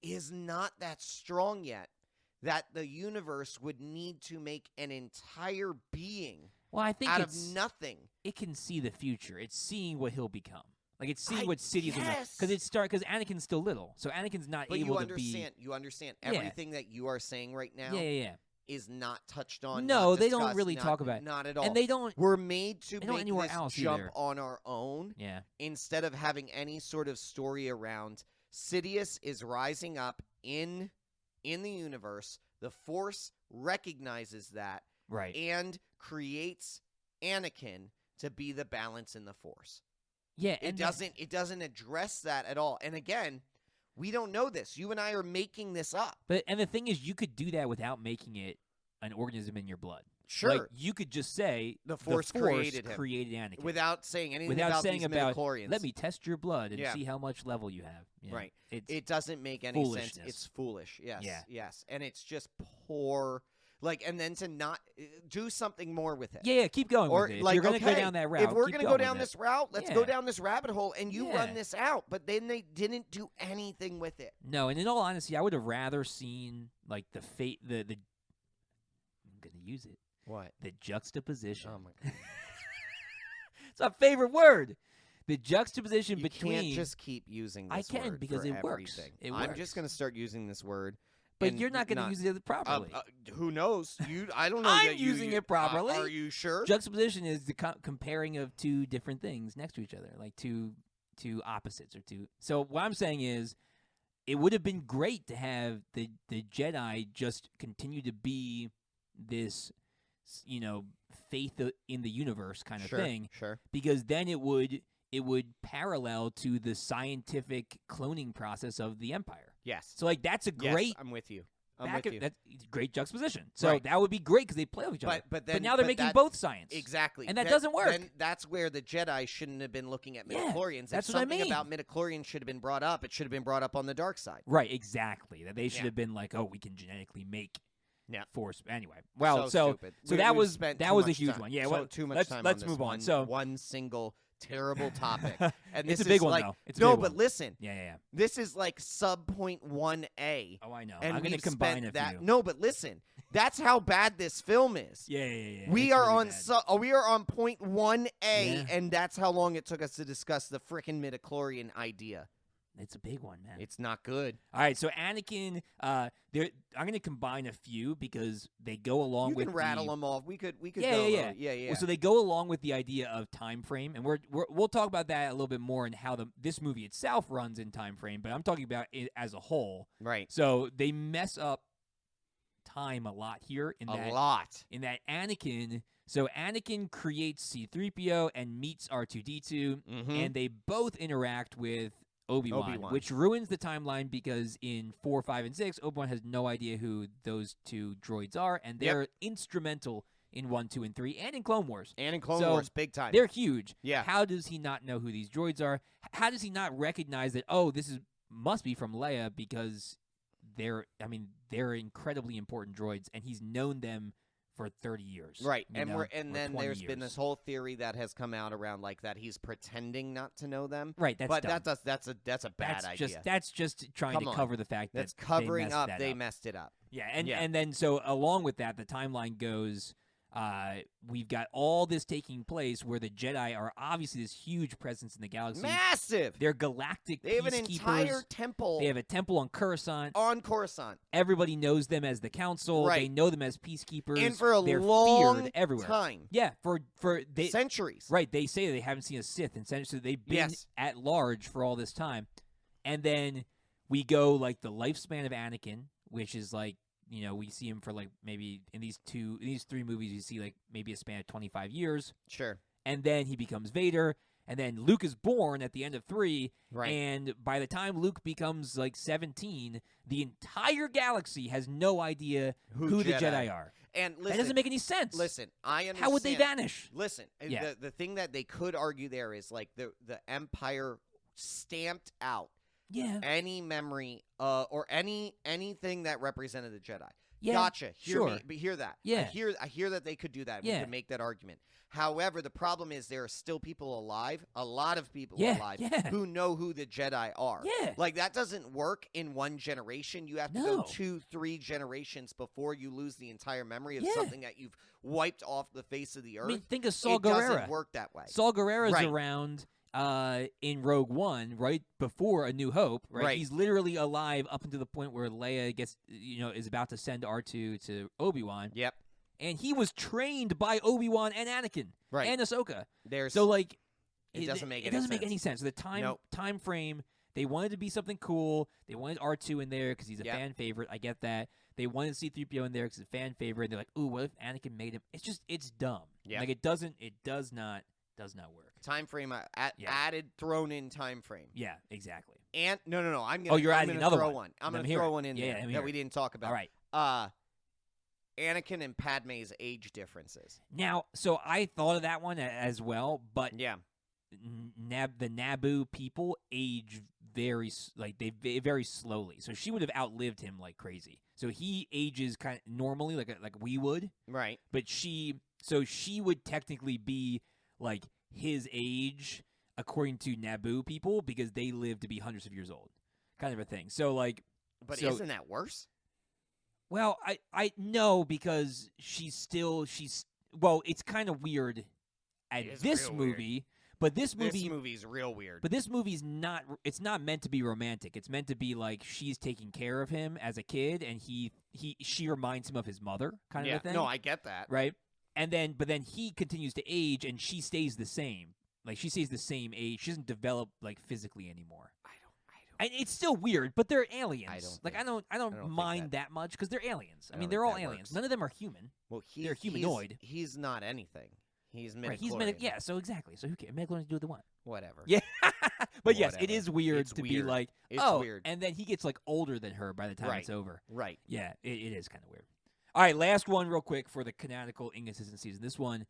is not that strong yet. That the universe would need to make an entire being. Well, I think out of nothing. It can see the future. It's seeing what he'll become. Like it's seeing what cities because Anakin's still little, so Anakin's not able to be. You understand everything that you are saying right now. Yeah. Is not touched on. No, not they discussed, don't really talk about it. Not at all. And they don't. We're made to they don't make anywhere this else jump either. on our own. Yeah. Instead of having any sort of story around Sidious is rising up in the universe. The Force recognizes that, right, and creates Anakin to be the balance in the Force. Yeah, it doesn't address that at all. And again, we don't know this. You and I are making this up. And the thing is, you could do that without making it an organism in your blood. Sure. Like, you could just say the Force created Anakin. Without saying anything without about saying these about, midichlorians. Let me test your blood and see how much level you have. Yeah. Right. It doesn't make any sense. It's foolish. Yes. Yeah. Yes. And it's just poor. Like, and then to not do something more with it. Yeah, keep going with it. If you're going to go down that route. If we're going to go down this route, let's go down this rabbit hole, and you run this out. But then they didn't do anything with it. No, and in all honesty, I would have rather seen, like, the I'm going to use it. What? The juxtaposition. Oh, my God. It's my favorite word. The juxtaposition between... You can't just keep using this word. I can, because it works. I'm just going to start using this word. But you're not going to use it properly. Who knows? I don't know. I'm using it properly. Are you sure? Juxtaposition is the comparing of two different things next to each other, like two opposites or two. So what I'm saying is, it would have been great to have the Jedi just continue to be this, faith in the universe kind of thing. Sure. Because then it would parallel to the scientific cloning process of the Empire. Yes. So, like, that's a great... Yes, I'm with you. That's great juxtaposition. So that would be great because they play with each other. But now they're making both science. Exactly. And that doesn't work. Then that's where the Jedi shouldn't have been looking at midichlorians. That's what I mean. If something about midichlorians should have been brought up, it should have been brought up on the dark side. Right, exactly. That they should have been like, we can genetically make Force. Anyway. Well, so that was a huge one. Yeah, too much time. Let's move on. So one single terrible topic. And it's a big one, though. It's a big one. But listen. Yeah. This is like sub 0.1a. Oh, I know. And I'm going to combine a few. No, but listen. That's how bad this film is. Yeah. We are on 0.1a, and that's how long it took us to discuss the frickin' midichlorian idea. It's a big one, man. It's not good. All right, so Anakin, I'm going to combine a few because they go along with. You can rattle them off. We could. Yeah. Well, so they go along with the idea of time frame, and we'll talk about that a little bit more and how this movie itself runs in time frame. But I'm talking about it as a whole. Right. So they mess up time a lot here. In that Anakin. So Anakin creates C-3PO and meets R2-D2, and they both interact with Obi-Wan, which ruins the timeline because in 4, 5, and 6, Obi-Wan has no idea who those two droids are, and they're instrumental in 1, 2, and 3, and in Clone Wars. Wars, big time. They're huge. Yeah. How does he not know who these droids are? How does he not recognize that, this must be from Leia because they're incredibly important droids, and he's known them for 30 years. Right. And then there's years. Been this whole theory that has come out around like that he's pretending not to know them. Right, that's dumb. That's a bad idea. That's just trying to cover the fact that that's covering up they messed it up. Yeah, and then so along with that the timeline goes we've got all this taking place where the Jedi are obviously this huge presence in the galaxy. Massive! They're galactic They have an peacekeepers. entire temple. They have a temple on Coruscant. Everybody knows them as the Council. Right. They know them as peacekeepers. And for a They're long feared everywhere. time. Yeah, for centuries. Right, they say they haven't seen a Sith in centuries, so they've been at large for all this time. And then we go like the lifespan of Anakin, which is like, we see him for like maybe in these 3 movies, you see like maybe a span of 25 years. Sure. And then he becomes Vader. And then Luke is born at the end of 3. Right. And by the time Luke becomes like 17, the entire galaxy has no idea who the Jedi are. And listen, that doesn't make any sense. Listen, I understand. How would they vanish? Listen, the thing that they could argue there is like the Empire stamped out any memory or anything that represented the Jedi. Yeah, gotcha. Sure. Hear that. Yeah. I hear that they could do that. We could make that argument. However, the problem is there are still people alive, a lot of people alive, who know who the Jedi are. Yeah. Like, that doesn't work in one generation. You have to go 2, 3 generations before you lose the entire memory of something that you've wiped off the face of the earth. I mean, think of Saul It Guerrero. doesn't work that way. Saul Guerrero's around in Rogue One, right before A New Hope, Right. He's literally alive up until the point where Leia gets, is about to send R2 to Obi-Wan. Yep. And he was trained by Obi-Wan and Anakin and Ahsoka. So like, it doesn't make any sense. The time frame. They wanted to be something cool. They wanted R2 in there because he's a fan favorite. I get that. They wanted C-3PO in there because he's a fan favorite. And they're like, ooh, what if Anakin made him? It's dumb. Yeah. Like it does not work. Time frame added, thrown in time frame. Yeah, exactly. And no, I'm gonna. You're adding another throw one. I'm gonna throw one in there that we didn't talk about. All right. Anakin and Padme's age differences. Now, so I thought of that one as well, but yeah, the Naboo people age very slowly. So she would have outlived him like crazy. So he ages kind of normally like we would. Right. But she would technically be like his age according to Naboo people because they live to be hundreds of years old. Kind of a thing. So like isn't that worse? Well, I know because it's kind of weird at this movie. Weird. But this movie's real weird. But this movie's not. It's not meant to be romantic. It's meant to be like she's taking care of him as a kid, and she reminds him of his mother, kind of a thing. No, I get that. Right, but then he continues to age, and she stays the same. Like she stays the same age. She doesn't develop like physically anymore. And it's still weird, but they're aliens. I don't mind that much because they're aliens. I mean, they're all aliens. None of them are human. Well, they're humanoid. He's not anything. He's midichlorian. Right, so exactly. So who cares? Midichlorians do what they want. Whatever. Yeah. But Whatever. yes, it is weird to be like, weird. And then he gets like older than her by the time it's over. Right. Yeah, it is kind of weird. All right, last one real quick for the canonical inconsistencies. This one,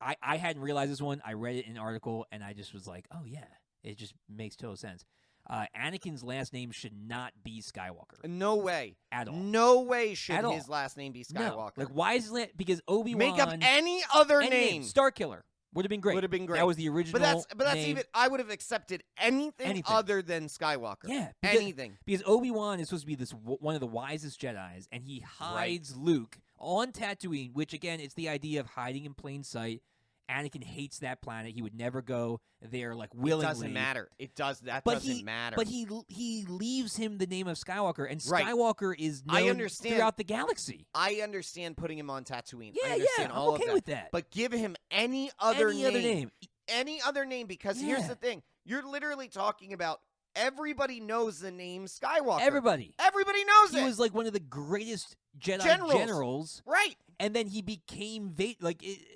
I hadn't realized this one. I read it in an article, and I just was like, oh, yeah. It just makes total sense. Anakin's last name should not be Skywalker. No way. At all. No way should his last name be Skywalker. No. Like, why is it? Because Obi-Wan... Make up any other name. Starkiller. Would have been great. That was the original But that's name. even... I would have accepted anything other than Skywalker. Yeah. Anything. Because Obi-Wan is supposed to be one of the wisest Jedis, and he hides Luke on Tatooine, which, again, it's the idea of hiding in plain sight. Anakin hates that planet. He would never go there like willingly. It doesn't matter. Doesn't matter. But he leaves him the name of Skywalker, and Skywalker is known throughout the galaxy. I understand putting him on Tatooine. Yeah, I understand all I'm okay of that. with that. But give him any other name. Any other name, because here's the thing. You're literally talking about everybody knows the name Skywalker. Everybody knows it. He was like one of the greatest Jedi generals. Right. And then he became Vader.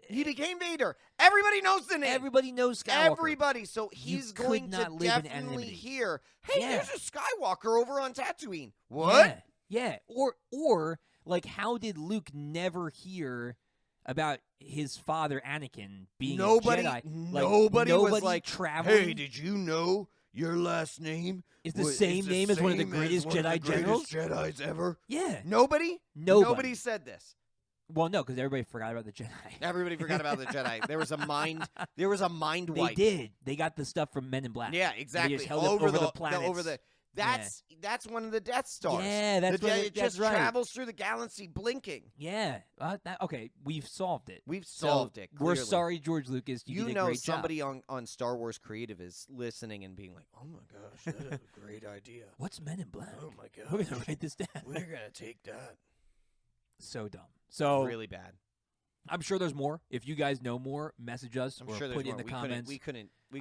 He became Vader. Everybody knows the name. Everybody knows Skywalker. Everybody. So he's going to definitely hear, hey, there's a Skywalker over on Tatooine. What? Yeah. Or like, how did Luke never hear about his father Anakin being a Jedi? Nobody was like, traveling. Hey, did you know your last name is the same name as one of the greatest Jedi generals? Jedis ever? Yeah. Nobody said this. Well, no, because everybody forgot about the Jedi. Everybody forgot about the Jedi. There was a mind wipe. They did. They got the stuff from Men in Black. Yeah, exactly. They just held over the planets. That's one of the Death Stars. Yeah, it just travels through the galaxy blinking. Yeah. Okay, we've solved it. We've solved it. We're sorry, George Lucas. You did a great somebody job. on Star Wars Creative is listening and being like, "Oh my gosh, that's a great idea. What's Men in Black? Oh my gosh, we're gonna write this down. We're gonna take that." So dumb. So really bad. I'm sure there's more. If you guys know more, message us or put in the comments.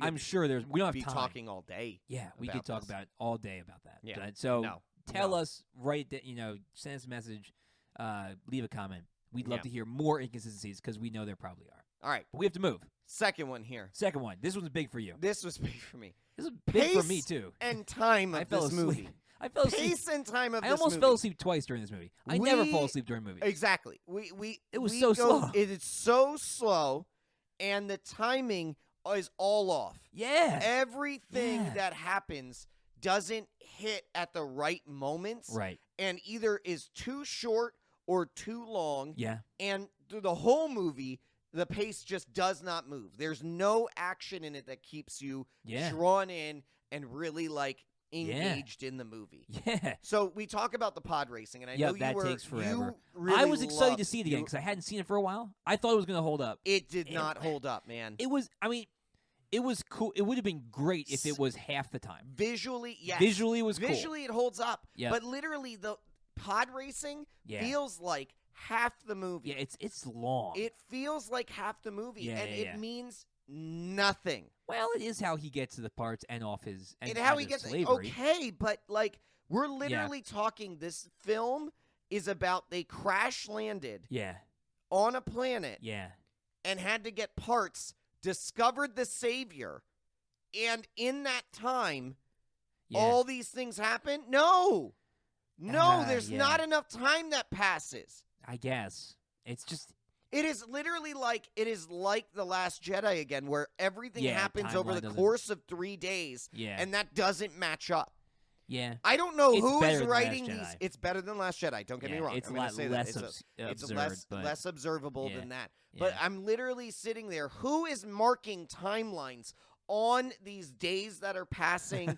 I'm sure there's. We don't have time. Talking all day. Yeah, we could talk about all day about that. Yeah. So tell us, send us a message, leave a comment. We'd love to hear more inconsistencies because we know there probably are. All right, but we have to move. Second one here. Second one. This one's big for you. This was big for me. This is big for me too. And time of this movie. I fell asleep. Pace and time of this movie. I almost fell asleep twice during this movie. I never fall asleep during movies. Exactly. It was so slow. It is so slow, and the timing is all off. Yeah. Everything that happens doesn't hit at the right moments. Right. And either is too short or too long. Yeah. And through the whole movie, the pace just does not move. There's no action in it that keeps you drawn in and really engaged in the movie. Yeah. So we talk about the pod racing, and I know that takes forever. I was excited to see it again because I hadn't seen it for a while. I thought it was going to hold up. It did not hold up, man. It was. I mean, It was cool. It would have been great if it was half the time. Visually, yes. Visually, it was cool. Visually, it holds up. Yep. But literally, the pod racing feels like half the movie. Yeah, it's long. It feels like half the movie, Yeah, and yeah, it yeah. means nothing. Well, it is how he gets to the parts and off his and how out he of gets slavery. Okay, but like we're literally talking. This film is about they crash landed Yeah, on a planet yeah, and had to get parts. Discovered the savior, and in that time, yeah. all these things happen. No, there's yeah. not enough time that passes. I guess it's just. It is literally like The Last Jedi again, where everything happens over the course of 3 days, and that doesn't match up. Yeah, I don't know it's who is than writing Last these. Jedi. It's better than Last Jedi. Don't get me wrong. It's I'm a lot gonna say less that. it's less observable than that. Yeah. But I'm literally sitting there. Who is marking timelines on these days that are passing,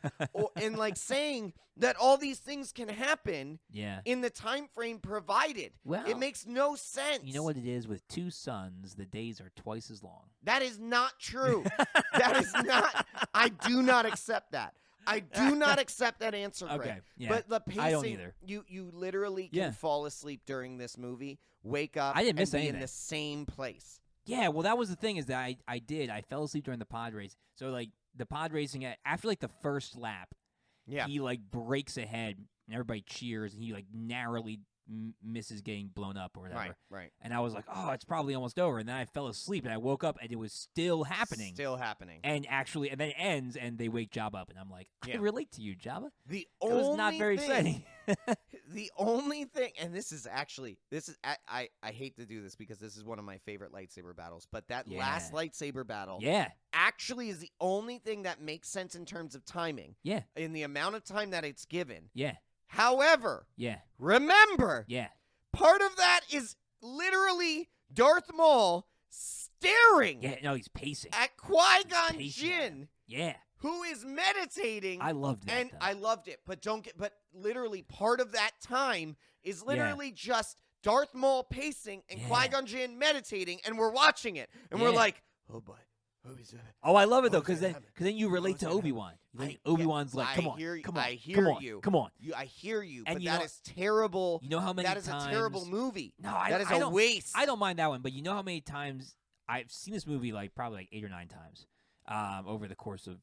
and like saying that all these things can happen in the time frame provided? Well, it makes no sense. You know what it is? With 2 suns, the days are twice as long. That is not true. That is not. I do not accept that. I do not accept that answer, Greg. Okay, yeah. But the pacing, I don't either. You literally can fall asleep during this movie, wake up, I didn't miss and be anything. in the same place. Yeah, well, that was the thing is that I fell asleep during the pod race. So, like, the pod racing, after, like, the first lap, he, like, breaks ahead, and everybody cheers, and he, like, narrowly misses getting blown up or whatever. Right. And I was like, oh, it's probably almost over. And then I fell asleep, and I woke up, and it was still happening. And actually, and then it ends, and they wake Jabba up, and I'm like, I relate to you, Jabba. It was not very exciting. The only thing, and this is I hate to do this because this is one of my favorite lightsaber battles, but that last lightsaber battle actually is the only thing that makes sense in terms of timing. Yeah. In the amount of time that it's given. Yeah. However, remember, part of that is literally Darth Maul staring he's pacing. at Qui-Gon Jinn. Yeah. Who is meditating. I loved that. And though. I loved it. But literally part of that time is literally just Darth Maul pacing and Qui-Gon Jinn meditating, and we're watching it. And we're like, oh boy. Oh, I love it though, because then you relate to Obi-Wan. Obi-Wan's like, come on, come on, I hear you. Come on. I hear you, And but that is terrible. You know how many times... times... That is a terrible movie. No, that is a waste. I don't mind that one, but you know how many times I've seen this movie, like probably like 8 or 9 times over the course of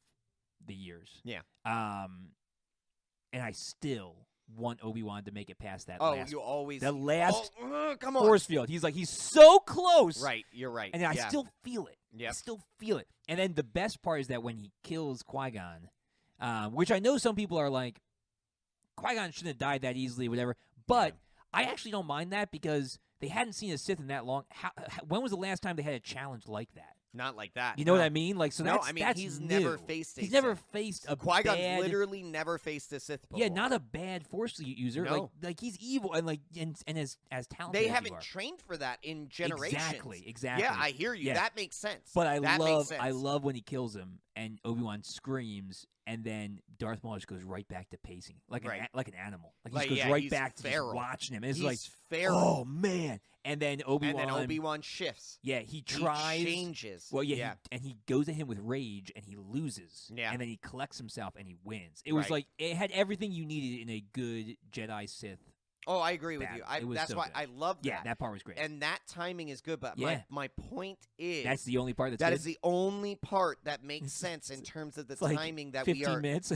the years. Yeah. And I still want Obi-Wan to make it past that come on. force field. He's so close. Right, you're right. And I still feel it. Yep. I still feel it. And then the best part is that when he kills Qui-Gon, which I know some people are like, Qui-Gon shouldn't have died that easily, whatever. But I actually don't mind that because they hadn't seen a Sith in that long. When was the last time they had a challenge like that? Not like that. You know what I mean? Like, so that's he's new. never faced a He's never Sith. faced a Qui-Gon's bad... literally never faced a Sith before. Yeah, not a bad Force user. No. Like he's evil and as talented They as haven't you are. trained for that in generations. Exactly. Yeah, I hear you. Yeah. That makes sense. But I makes sense. love when he kills him and Obi-Wan screams and then Darth Maul just goes right back to pacing like an animal. Like he goes right back to just watching him. And it's like feral. Oh man. And then Obi-Wan shifts. Yeah, he tries. He changes. Well, yeah. And he goes at him with rage and he loses. Yeah. And then he collects himself and he wins. It was like, it had everything you needed in a good Jedi Sith. Oh, I agree with you. That's why I love that. Yeah, that part was great. And that timing is good. But my point is... That's the only part that's That good? is the only part that makes sense in terms of the timing that 15 we are... minutes?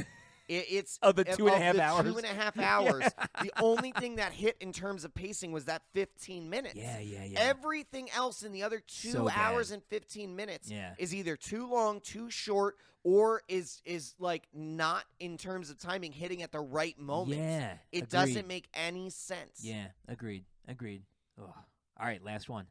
It's of the 2.5 hours. 2.5 hours. The only thing that hit in terms of pacing was that 15 minutes. Yeah. Everything else in the other 2 hours and 15 minutes is either too long, too short, or is like not in terms of timing hitting at the right moment. Yeah, it doesn't make any sense. Yeah, agreed. Ugh. All right, last one.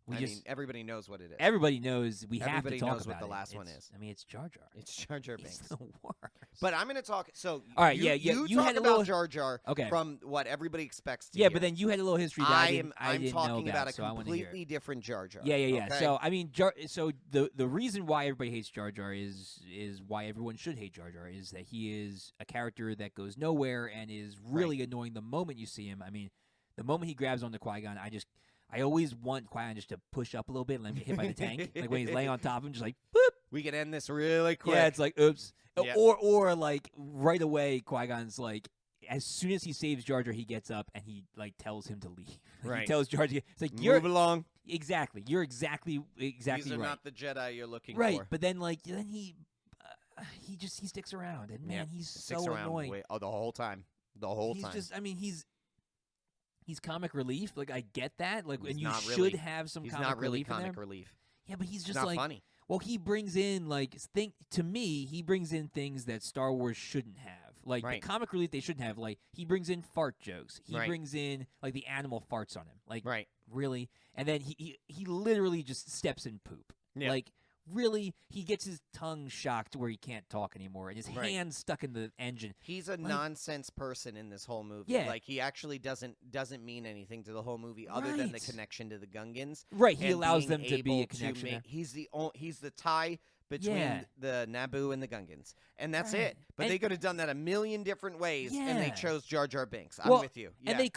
I mean, everybody knows what it is. Everybody knows we have to talk about it. Everybody knows what the last one is. I mean, it's Jar Jar. It's Jar Jar Binks. It's the worst. But I'm going to talk. So, all right, you you talk had a about little Jar Jar from what everybody expects to hear. but then you had a little history that I didn't I'm talking know about so a completely different Jar Jar. Yeah. Okay? So, I mean, the reason why everybody hates Jar Jar is why everyone should hate Jar Jar is that he is a character that goes nowhere and is really annoying the moment you see him. I mean, the moment he grabs onto Qui-Gon, I always want Qui-Gon just to push up a little bit and let him get hit by the tank. Like when he's laying on top of him, just like, boop. we can end this really quick. Yeah, it's like, oops. Yeah. Or like right away, Qui-Gon's like, as soon as he saves Jar Jar, he gets up and he like tells him to leave. Right. He tells Jar Jar, it's like, move along. Exactly. You're exactly These are right. not the Jedi you're looking right. for. But then he sticks around, and man, he's so annoying. The whole time. The whole time. He's comic relief. Like, I get that. Like, he's and you should really, have some he's comic not really relief in there. comic relief. Yeah, but he's just not like funny. Well, he brings in to me, he brings in things that Star Wars shouldn't have. Like the comic relief they shouldn't have. Like he brings in fart jokes. He brings in like the animal farts on him. Like really, and then he literally just steps in poop. Yeah. Like really, he gets his tongue shocked where he can't talk anymore, and his hand stuck in the engine. He's a nonsense person in this whole movie. Yeah. Like he actually doesn't mean anything to the whole movie other than the connection to the Gungans. Right. He allows them to be a connection. He's the tie between the Naboo and the Gungans, and that's it. But they could have done that a million different ways, and they chose Jar Jar Binks. I'm with you. Yeah. And he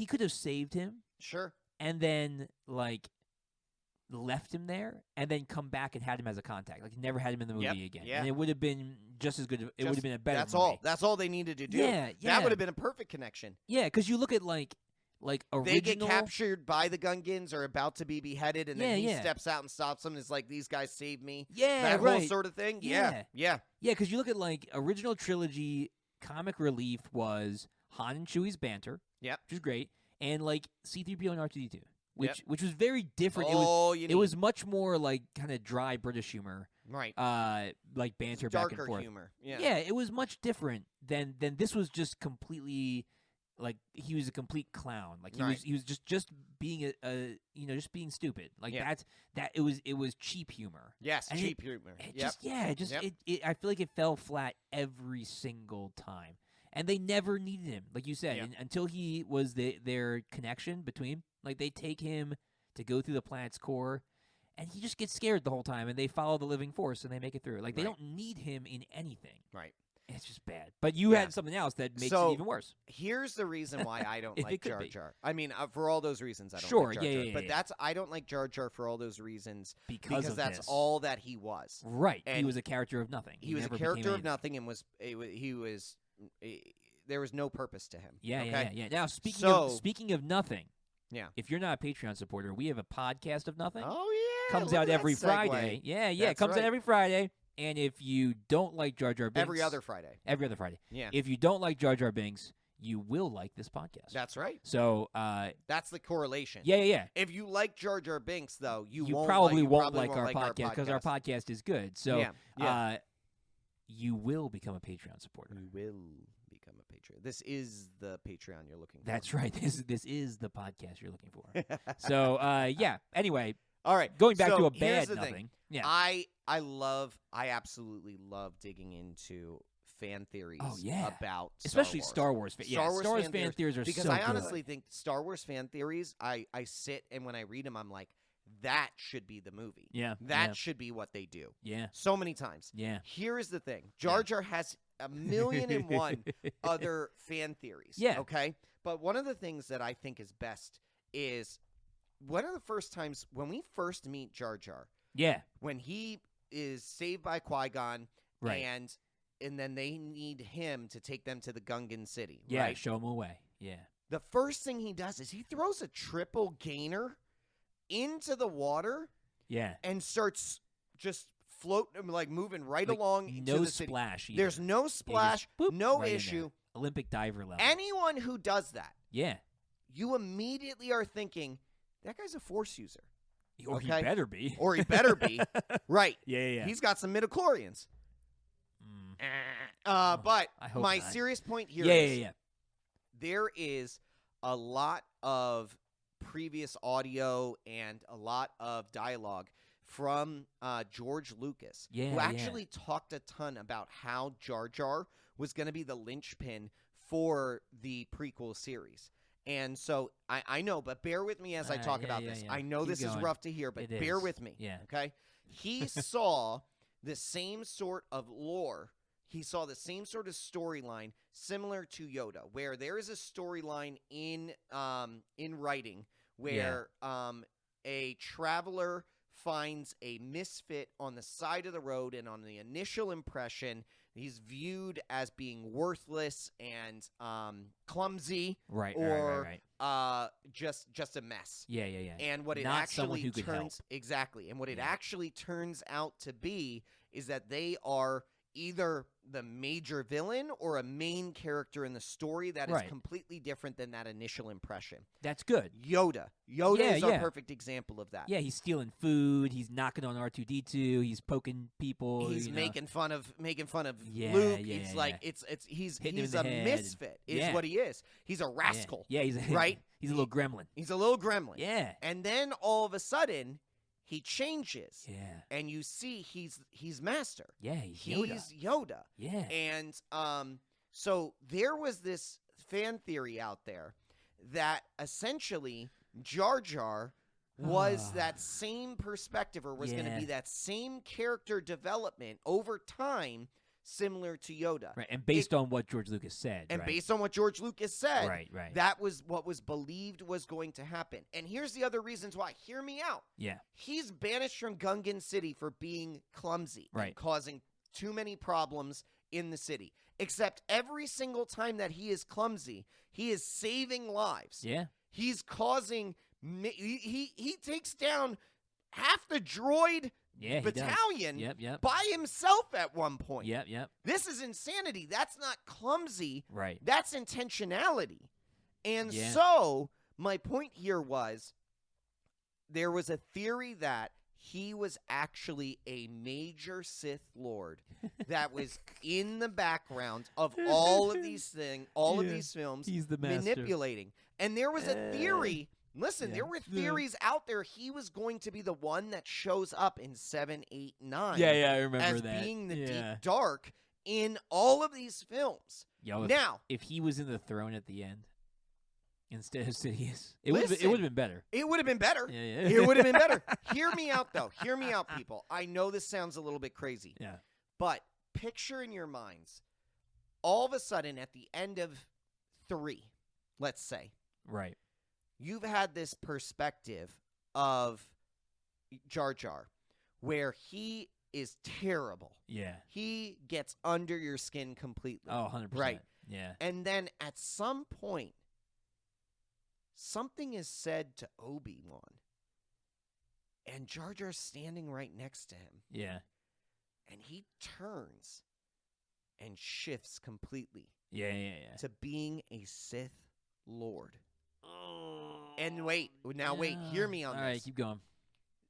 could have saved him. Sure. And then left him there, and then come back and had him as a contact. Like never had him in the movie again. Yeah. And it would have been just as good. It would have been a better. That's movie. all. That's all they needed to do. Yeah. That would have been a perfect connection. Yeah, because you look at like original. They get captured by the Gungans or about to be beheaded, and then he steps out and stops them. And is like, these guys saved me. Yeah, that whole sort of thing. Yeah. Because you look at like original trilogy comic relief was Han and Chewie's banter. Yep, which is great, and like C-3PO and R2-D2. Which was very different. It was much more like kind of dry British humor, right? Like banter back and forth. Humor. Yeah, it was much different than this was just completely like he was a complete clown. Like he was just being just being stupid. Like it was cheap humor. Yes, and cheap humor. I feel like it fell flat every single time. And they never needed him, like you said, until he was their connection between. Like, they take him to go through the planet's core, and he just gets scared the whole time, and they follow the living force, and they make it through. Like, they don't need him in anything. Right. It's just bad. But you had something else that makes it even worse. Here's the reason why I don't like Jar Jar. I mean, for all those reasons, I don't like Jar Jar. But I don't like Jar Jar for all those reasons because that's all that he was. Right. And he was a character of nothing. He was a character of nothing, and there was no purpose to him. Yeah. Now, speaking of nothing, if you're not a Patreon supporter, we have a podcast of nothing. Oh, yeah. Comes out every Friday. Yeah, it comes out every Friday. And if you don't like Jar Jar Binks... Every other Friday. Yeah. If you don't like Jar Jar Binks, you will like this podcast. That's right. So... that's the correlation. Yeah. If you like Jar Jar Binks, though, you probably won't like our podcast because our podcast is good. So you will become a Patreon supporter. You will become a Patreon. This is the Patreon you're looking for. That's right. This is the podcast you're looking for. So, anyway... All right. Going back to a bad nothing. Thing. Yeah. I absolutely love digging into fan theories about especially Star Wars. Star Wars fan theories are because so I good. honestly think Star Wars fan theories, I sit and when I read them, I'm like, that should be the movie. Yeah. That should be what they do. Yeah. So many times. Yeah. Here is the thing. Jar Jar has a million and one other fan theories. Yeah. Okay? But one of the things that I think is best is one of the first times when we first meet Jar Jar. Yeah. When he is saved by Qui-Gon, right. and then they need him to take them to the Gungan city. Yeah, right? show him away. Yeah. The first thing he does is he throws a triple gainer into the water. Yeah. And starts just floating, like moving right along no to the city. Splash either. There's no splash, no right issue. Olympic diver level. Anyone who does that, you immediately are thinking, that guy's a Force user. Or he better be. Or he better be. Right. Yeah. He's got some midichlorians. But my not. serious point here is Yeah. There is a lot of previous audio and a lot of dialogue from George Lucas, who actually talked a ton about how Jar Jar was going to be the linchpin for the prequel series. And so I know, but bear with me as I talk about this. I know this is rough to hear, but bear with me. Yeah. Okay? He saw the same sort of lore. He saw the same sort of storyline similar to Yoda, where there is a storyline in writing where a traveler finds a misfit on the side of the road, and on the initial impression, he's viewed as being worthless and clumsy, right, just a mess. Yeah. And what it Not actually someone who could help. Exactly, and what it actually turns out to be is that they are either the major villain or a main character in the story that is completely different than that initial impression. That's good. Yoda is a perfect example of that. Yeah, he's stealing food. He's knocking on R2-D2. He's poking people. He's making fun of Luke. He's he's a misfit. Is what he is. He's a rascal. Yeah, he's right. He's a little gremlin. He's a little gremlin. Yeah. And then all of a sudden, he changes. Yeah. And you see he's Master. Yeah, he's Yoda. Yeah. And so there was this fan theory out there that essentially Jar Jar was that same perspective, or was going to be that same character development over time, similar to Yoda. Right, and based on what George Lucas said. And based on what George Lucas said, right. that was what was believed was going to happen. And here's the other reasons why. Hear me out. Yeah. He's banished from Gungan City for being clumsy and causing too many problems in the city. Except every single time that he is clumsy, he is saving lives. Yeah. He's causing... He takes down half the droid battalion by himself at one point. Yep. This is insanity. That's not clumsy. Right. That's intentionality. And so my point here was there was a theory that he was actually a major Sith Lord that was in the background of all of these of these films. He's the master. Manipulating. And there was a theory. Listen, there were theories out there. He was going to be the one that shows up in 7, 8, 9. Yeah, I remember as that. Being the deep dark in all of these films. If he was in the throne at the end instead of Sidious, it would have been better. It would have been better. Yeah. It would have been better. Hear me out, though. Hear me out, people. I know this sounds a little bit crazy. Yeah. But picture in your minds, all of a sudden at the end of 3, let's say. Right. You've had this perspective of Jar Jar where he is terrible. Yeah. He gets under your skin completely. Oh, 100%. Right. Yeah. And then at some point, something is said to Obi-Wan. And Jar Jar's standing right next to him. Yeah. And he turns and shifts completely. Yeah. To being a Sith Lord. And wait, hear me on this. All right, keep going.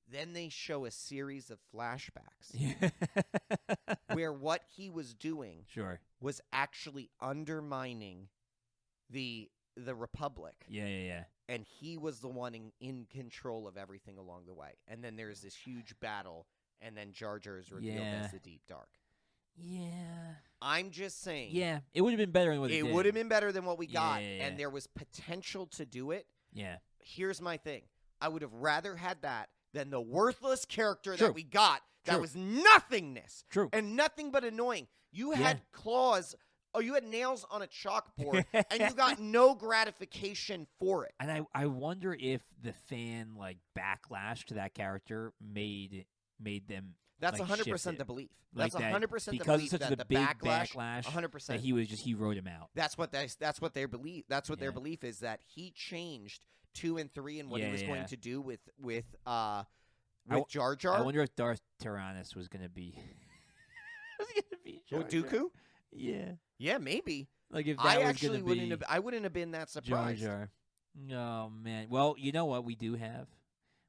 Then they show a series of flashbacks Yeah. where what he was doing was actually undermining the Republic. Yeah. And he was the one in control of everything along the way. And then there's this huge battle, and then Jar Jar is revealed as the Deep Dark. Yeah. I'm just saying. Yeah, it would have been better than what it would have been better than what we got, Yeah. and there was potential to do it. Yeah. Here's my thing. I would have rather had that than the worthless character that we got that was nothingness. True. And nothing but annoying. You had claws, or you had nails on a chalkboard, and you got no gratification for it. And I wonder if the fan backlash to that character made them. That's 100% the belief. That's 100% the belief such that a big backlash. 100%. That he wrote him out. That's what they believe. That's what their belief is, that he changed 2 and 3 and what he was going to do with Jar Jar. I wonder if Darth Tyrannus was going to be. Jar Jar. Dooku? Yeah. Yeah, maybe. If that I was actually wouldn't have. I wouldn't have been that surprised. Jar Jar. Oh man. Well, you know what we do have?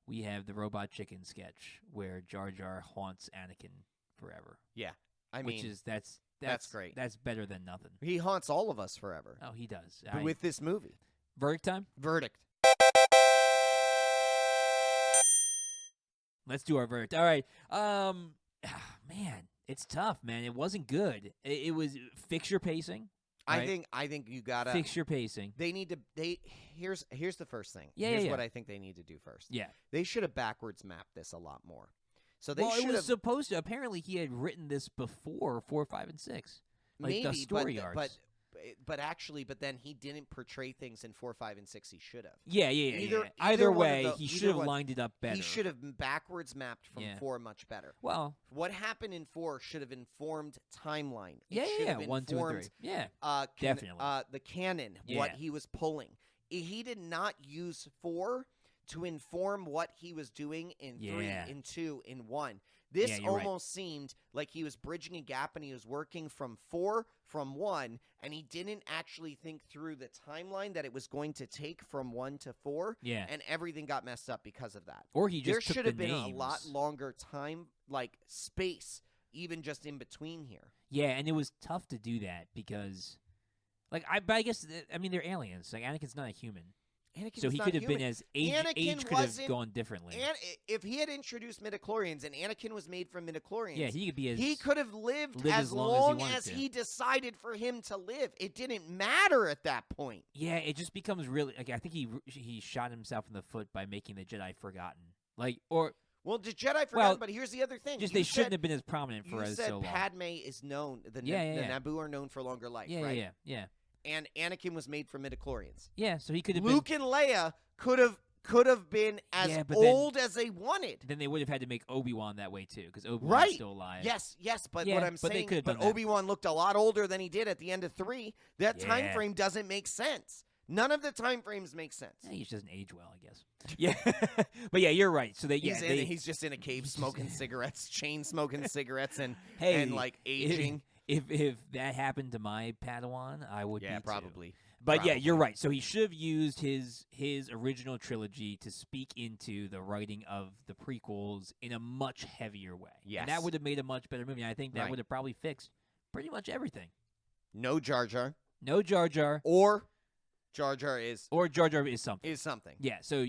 We have the Robot Chicken sketch where Jar Jar haunts Anakin forever. Yeah, that's great. That's better than nothing. He haunts all of us forever. Oh, he does. With this movie. Verdict time? Verdict. Let's do our verdict. All right. Man, it's tough, man. It wasn't good. It was fix your pacing. Right? I think you gotta fix your pacing. They need to. Here's the first thing. Yeah, here's what I think they need to do first. Yeah, they should have backwards mapped this a lot more. So it was supposed to. Apparently, he had written this before 4, 5, and 6. Maybe, the story arcs. But but then he didn't portray things in 4, 5, and 6. He should have. Yeah. Either way, he should have lined it up better. He should have been backwards mapped from 4 much better. Well, what happened in 4 should have informed timeline. Yeah. 1, 2, and 3. Yeah, definitely. The canon, what he was pulling. He did not use 4 to inform what he was doing in 3, in 2, in 1. This almost seemed like he was bridging a gap and he was working from 4, from 1, and he didn't actually think through the timeline that it was going to take from 1 to 4. Yeah. And everything got messed up because of that. Or he just There took should the have been names. a lot longer time, like space, even just in between here. Yeah, and it was tough to do that because, but I guess, they're aliens. Like, Anakin's not a human. So he could have been as age could have gone differently. And if he had introduced midichlorians and Anakin was made from midichlorians, he could be he could have lived as long as he decided for him to live. It didn't matter at that point. Yeah, it just becomes really like I think he shot himself in the foot by making the Jedi forgotten. Well, the Jedi forgotten, but here's the other thing. They shouldn't have been as prominent for us so long. You said Padme is known. The Naboo are known for longer life, right? Yeah. And Anakin was made from midichlorians. Yeah, so he could have Luke and Leia could have been as old as they wanted. Then they would have had to make Obi-Wan that way too, because Obi-Wan's still alive. Yes, what I'm saying, but Obi-Wan looked a lot older than he did at the end of 3. That time frame doesn't make sense. None of the time frames make sense. Yeah, he just doesn't age well, I guess. Yeah, but yeah, you're right. So he's just in a cave smoking cigarettes, chain smoking cigarettes, and like aging. If that happened to my Padawan, I would be probably. Too. But yeah, you're right. So he should have used his original trilogy to speak into the writing of the prequels in a much heavier way. Yes. And that would have made a much better movie. I think that would have probably fixed pretty much everything. No Jar Jar. No Jar Jar. Or Jar Jar is something. Yeah, so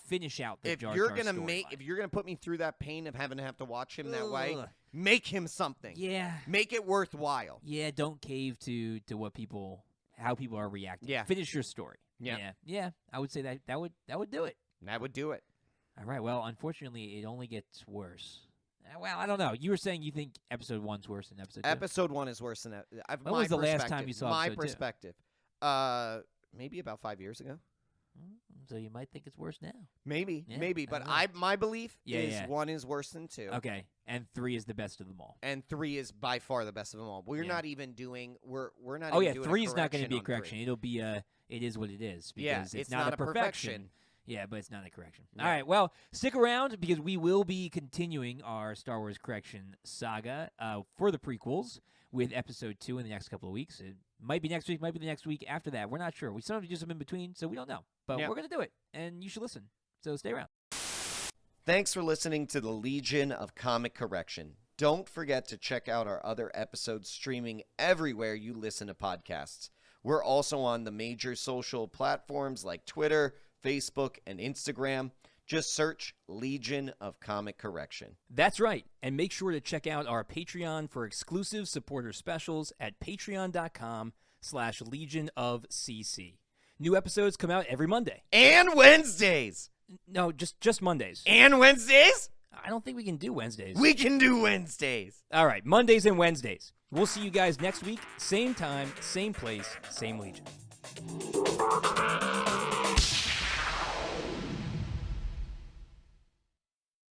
finish out the Jar Jar storyline. If you're gonna put me through that pain of having to have to watch him that way, make him something. Yeah. Make it worthwhile. Yeah, don't cave to how people are reacting. Yeah. Finish your story. Yeah. I would say that would do it. That would do it. All right. Well, unfortunately, it only gets worse. Well, I don't know. You were saying you think episode 1's worse than episode 2? Episode 1 is worse than when was the last time you saw my episode 2? Perspective? Maybe about 5 years ago. So you might think it's worse now. Maybe. But my belief is 1 is worse than 2. Okay, and 3 is the best of them all. And 3 is by far the best of them all. We're not even doing. We're not. Oh even yeah, doing 3 is not going to be a correction. 3. It'll be a. It is what it is because it's not a perfection. Yeah, but it's not a correction. Yeah. All right, well, stick around because we will be continuing our Star Wars Correction Saga for the prequels with Episode 2 in the next couple of weeks. It might be next week, might be the next week after that. We're not sure. We sometimes do some in between, so we don't know. But we're going to do it, and you should listen. So stay around. Thanks for listening to the Legion of Comic Correction. Don't forget to check out our other episodes streaming everywhere you listen to podcasts. We're also on the major social platforms like Twitter, Facebook, and Instagram. Just search Legion of Comic Correction. That's right. And make sure to check out our Patreon for exclusive supporter specials at patreon.com/Legion of CC. New episodes come out every Monday. And Wednesdays. No, just Mondays. And Wednesdays? I don't think we can do Wednesdays. We can do Wednesdays. All right, Mondays and Wednesdays. We'll see you guys next week. Same time, same place, same Legion.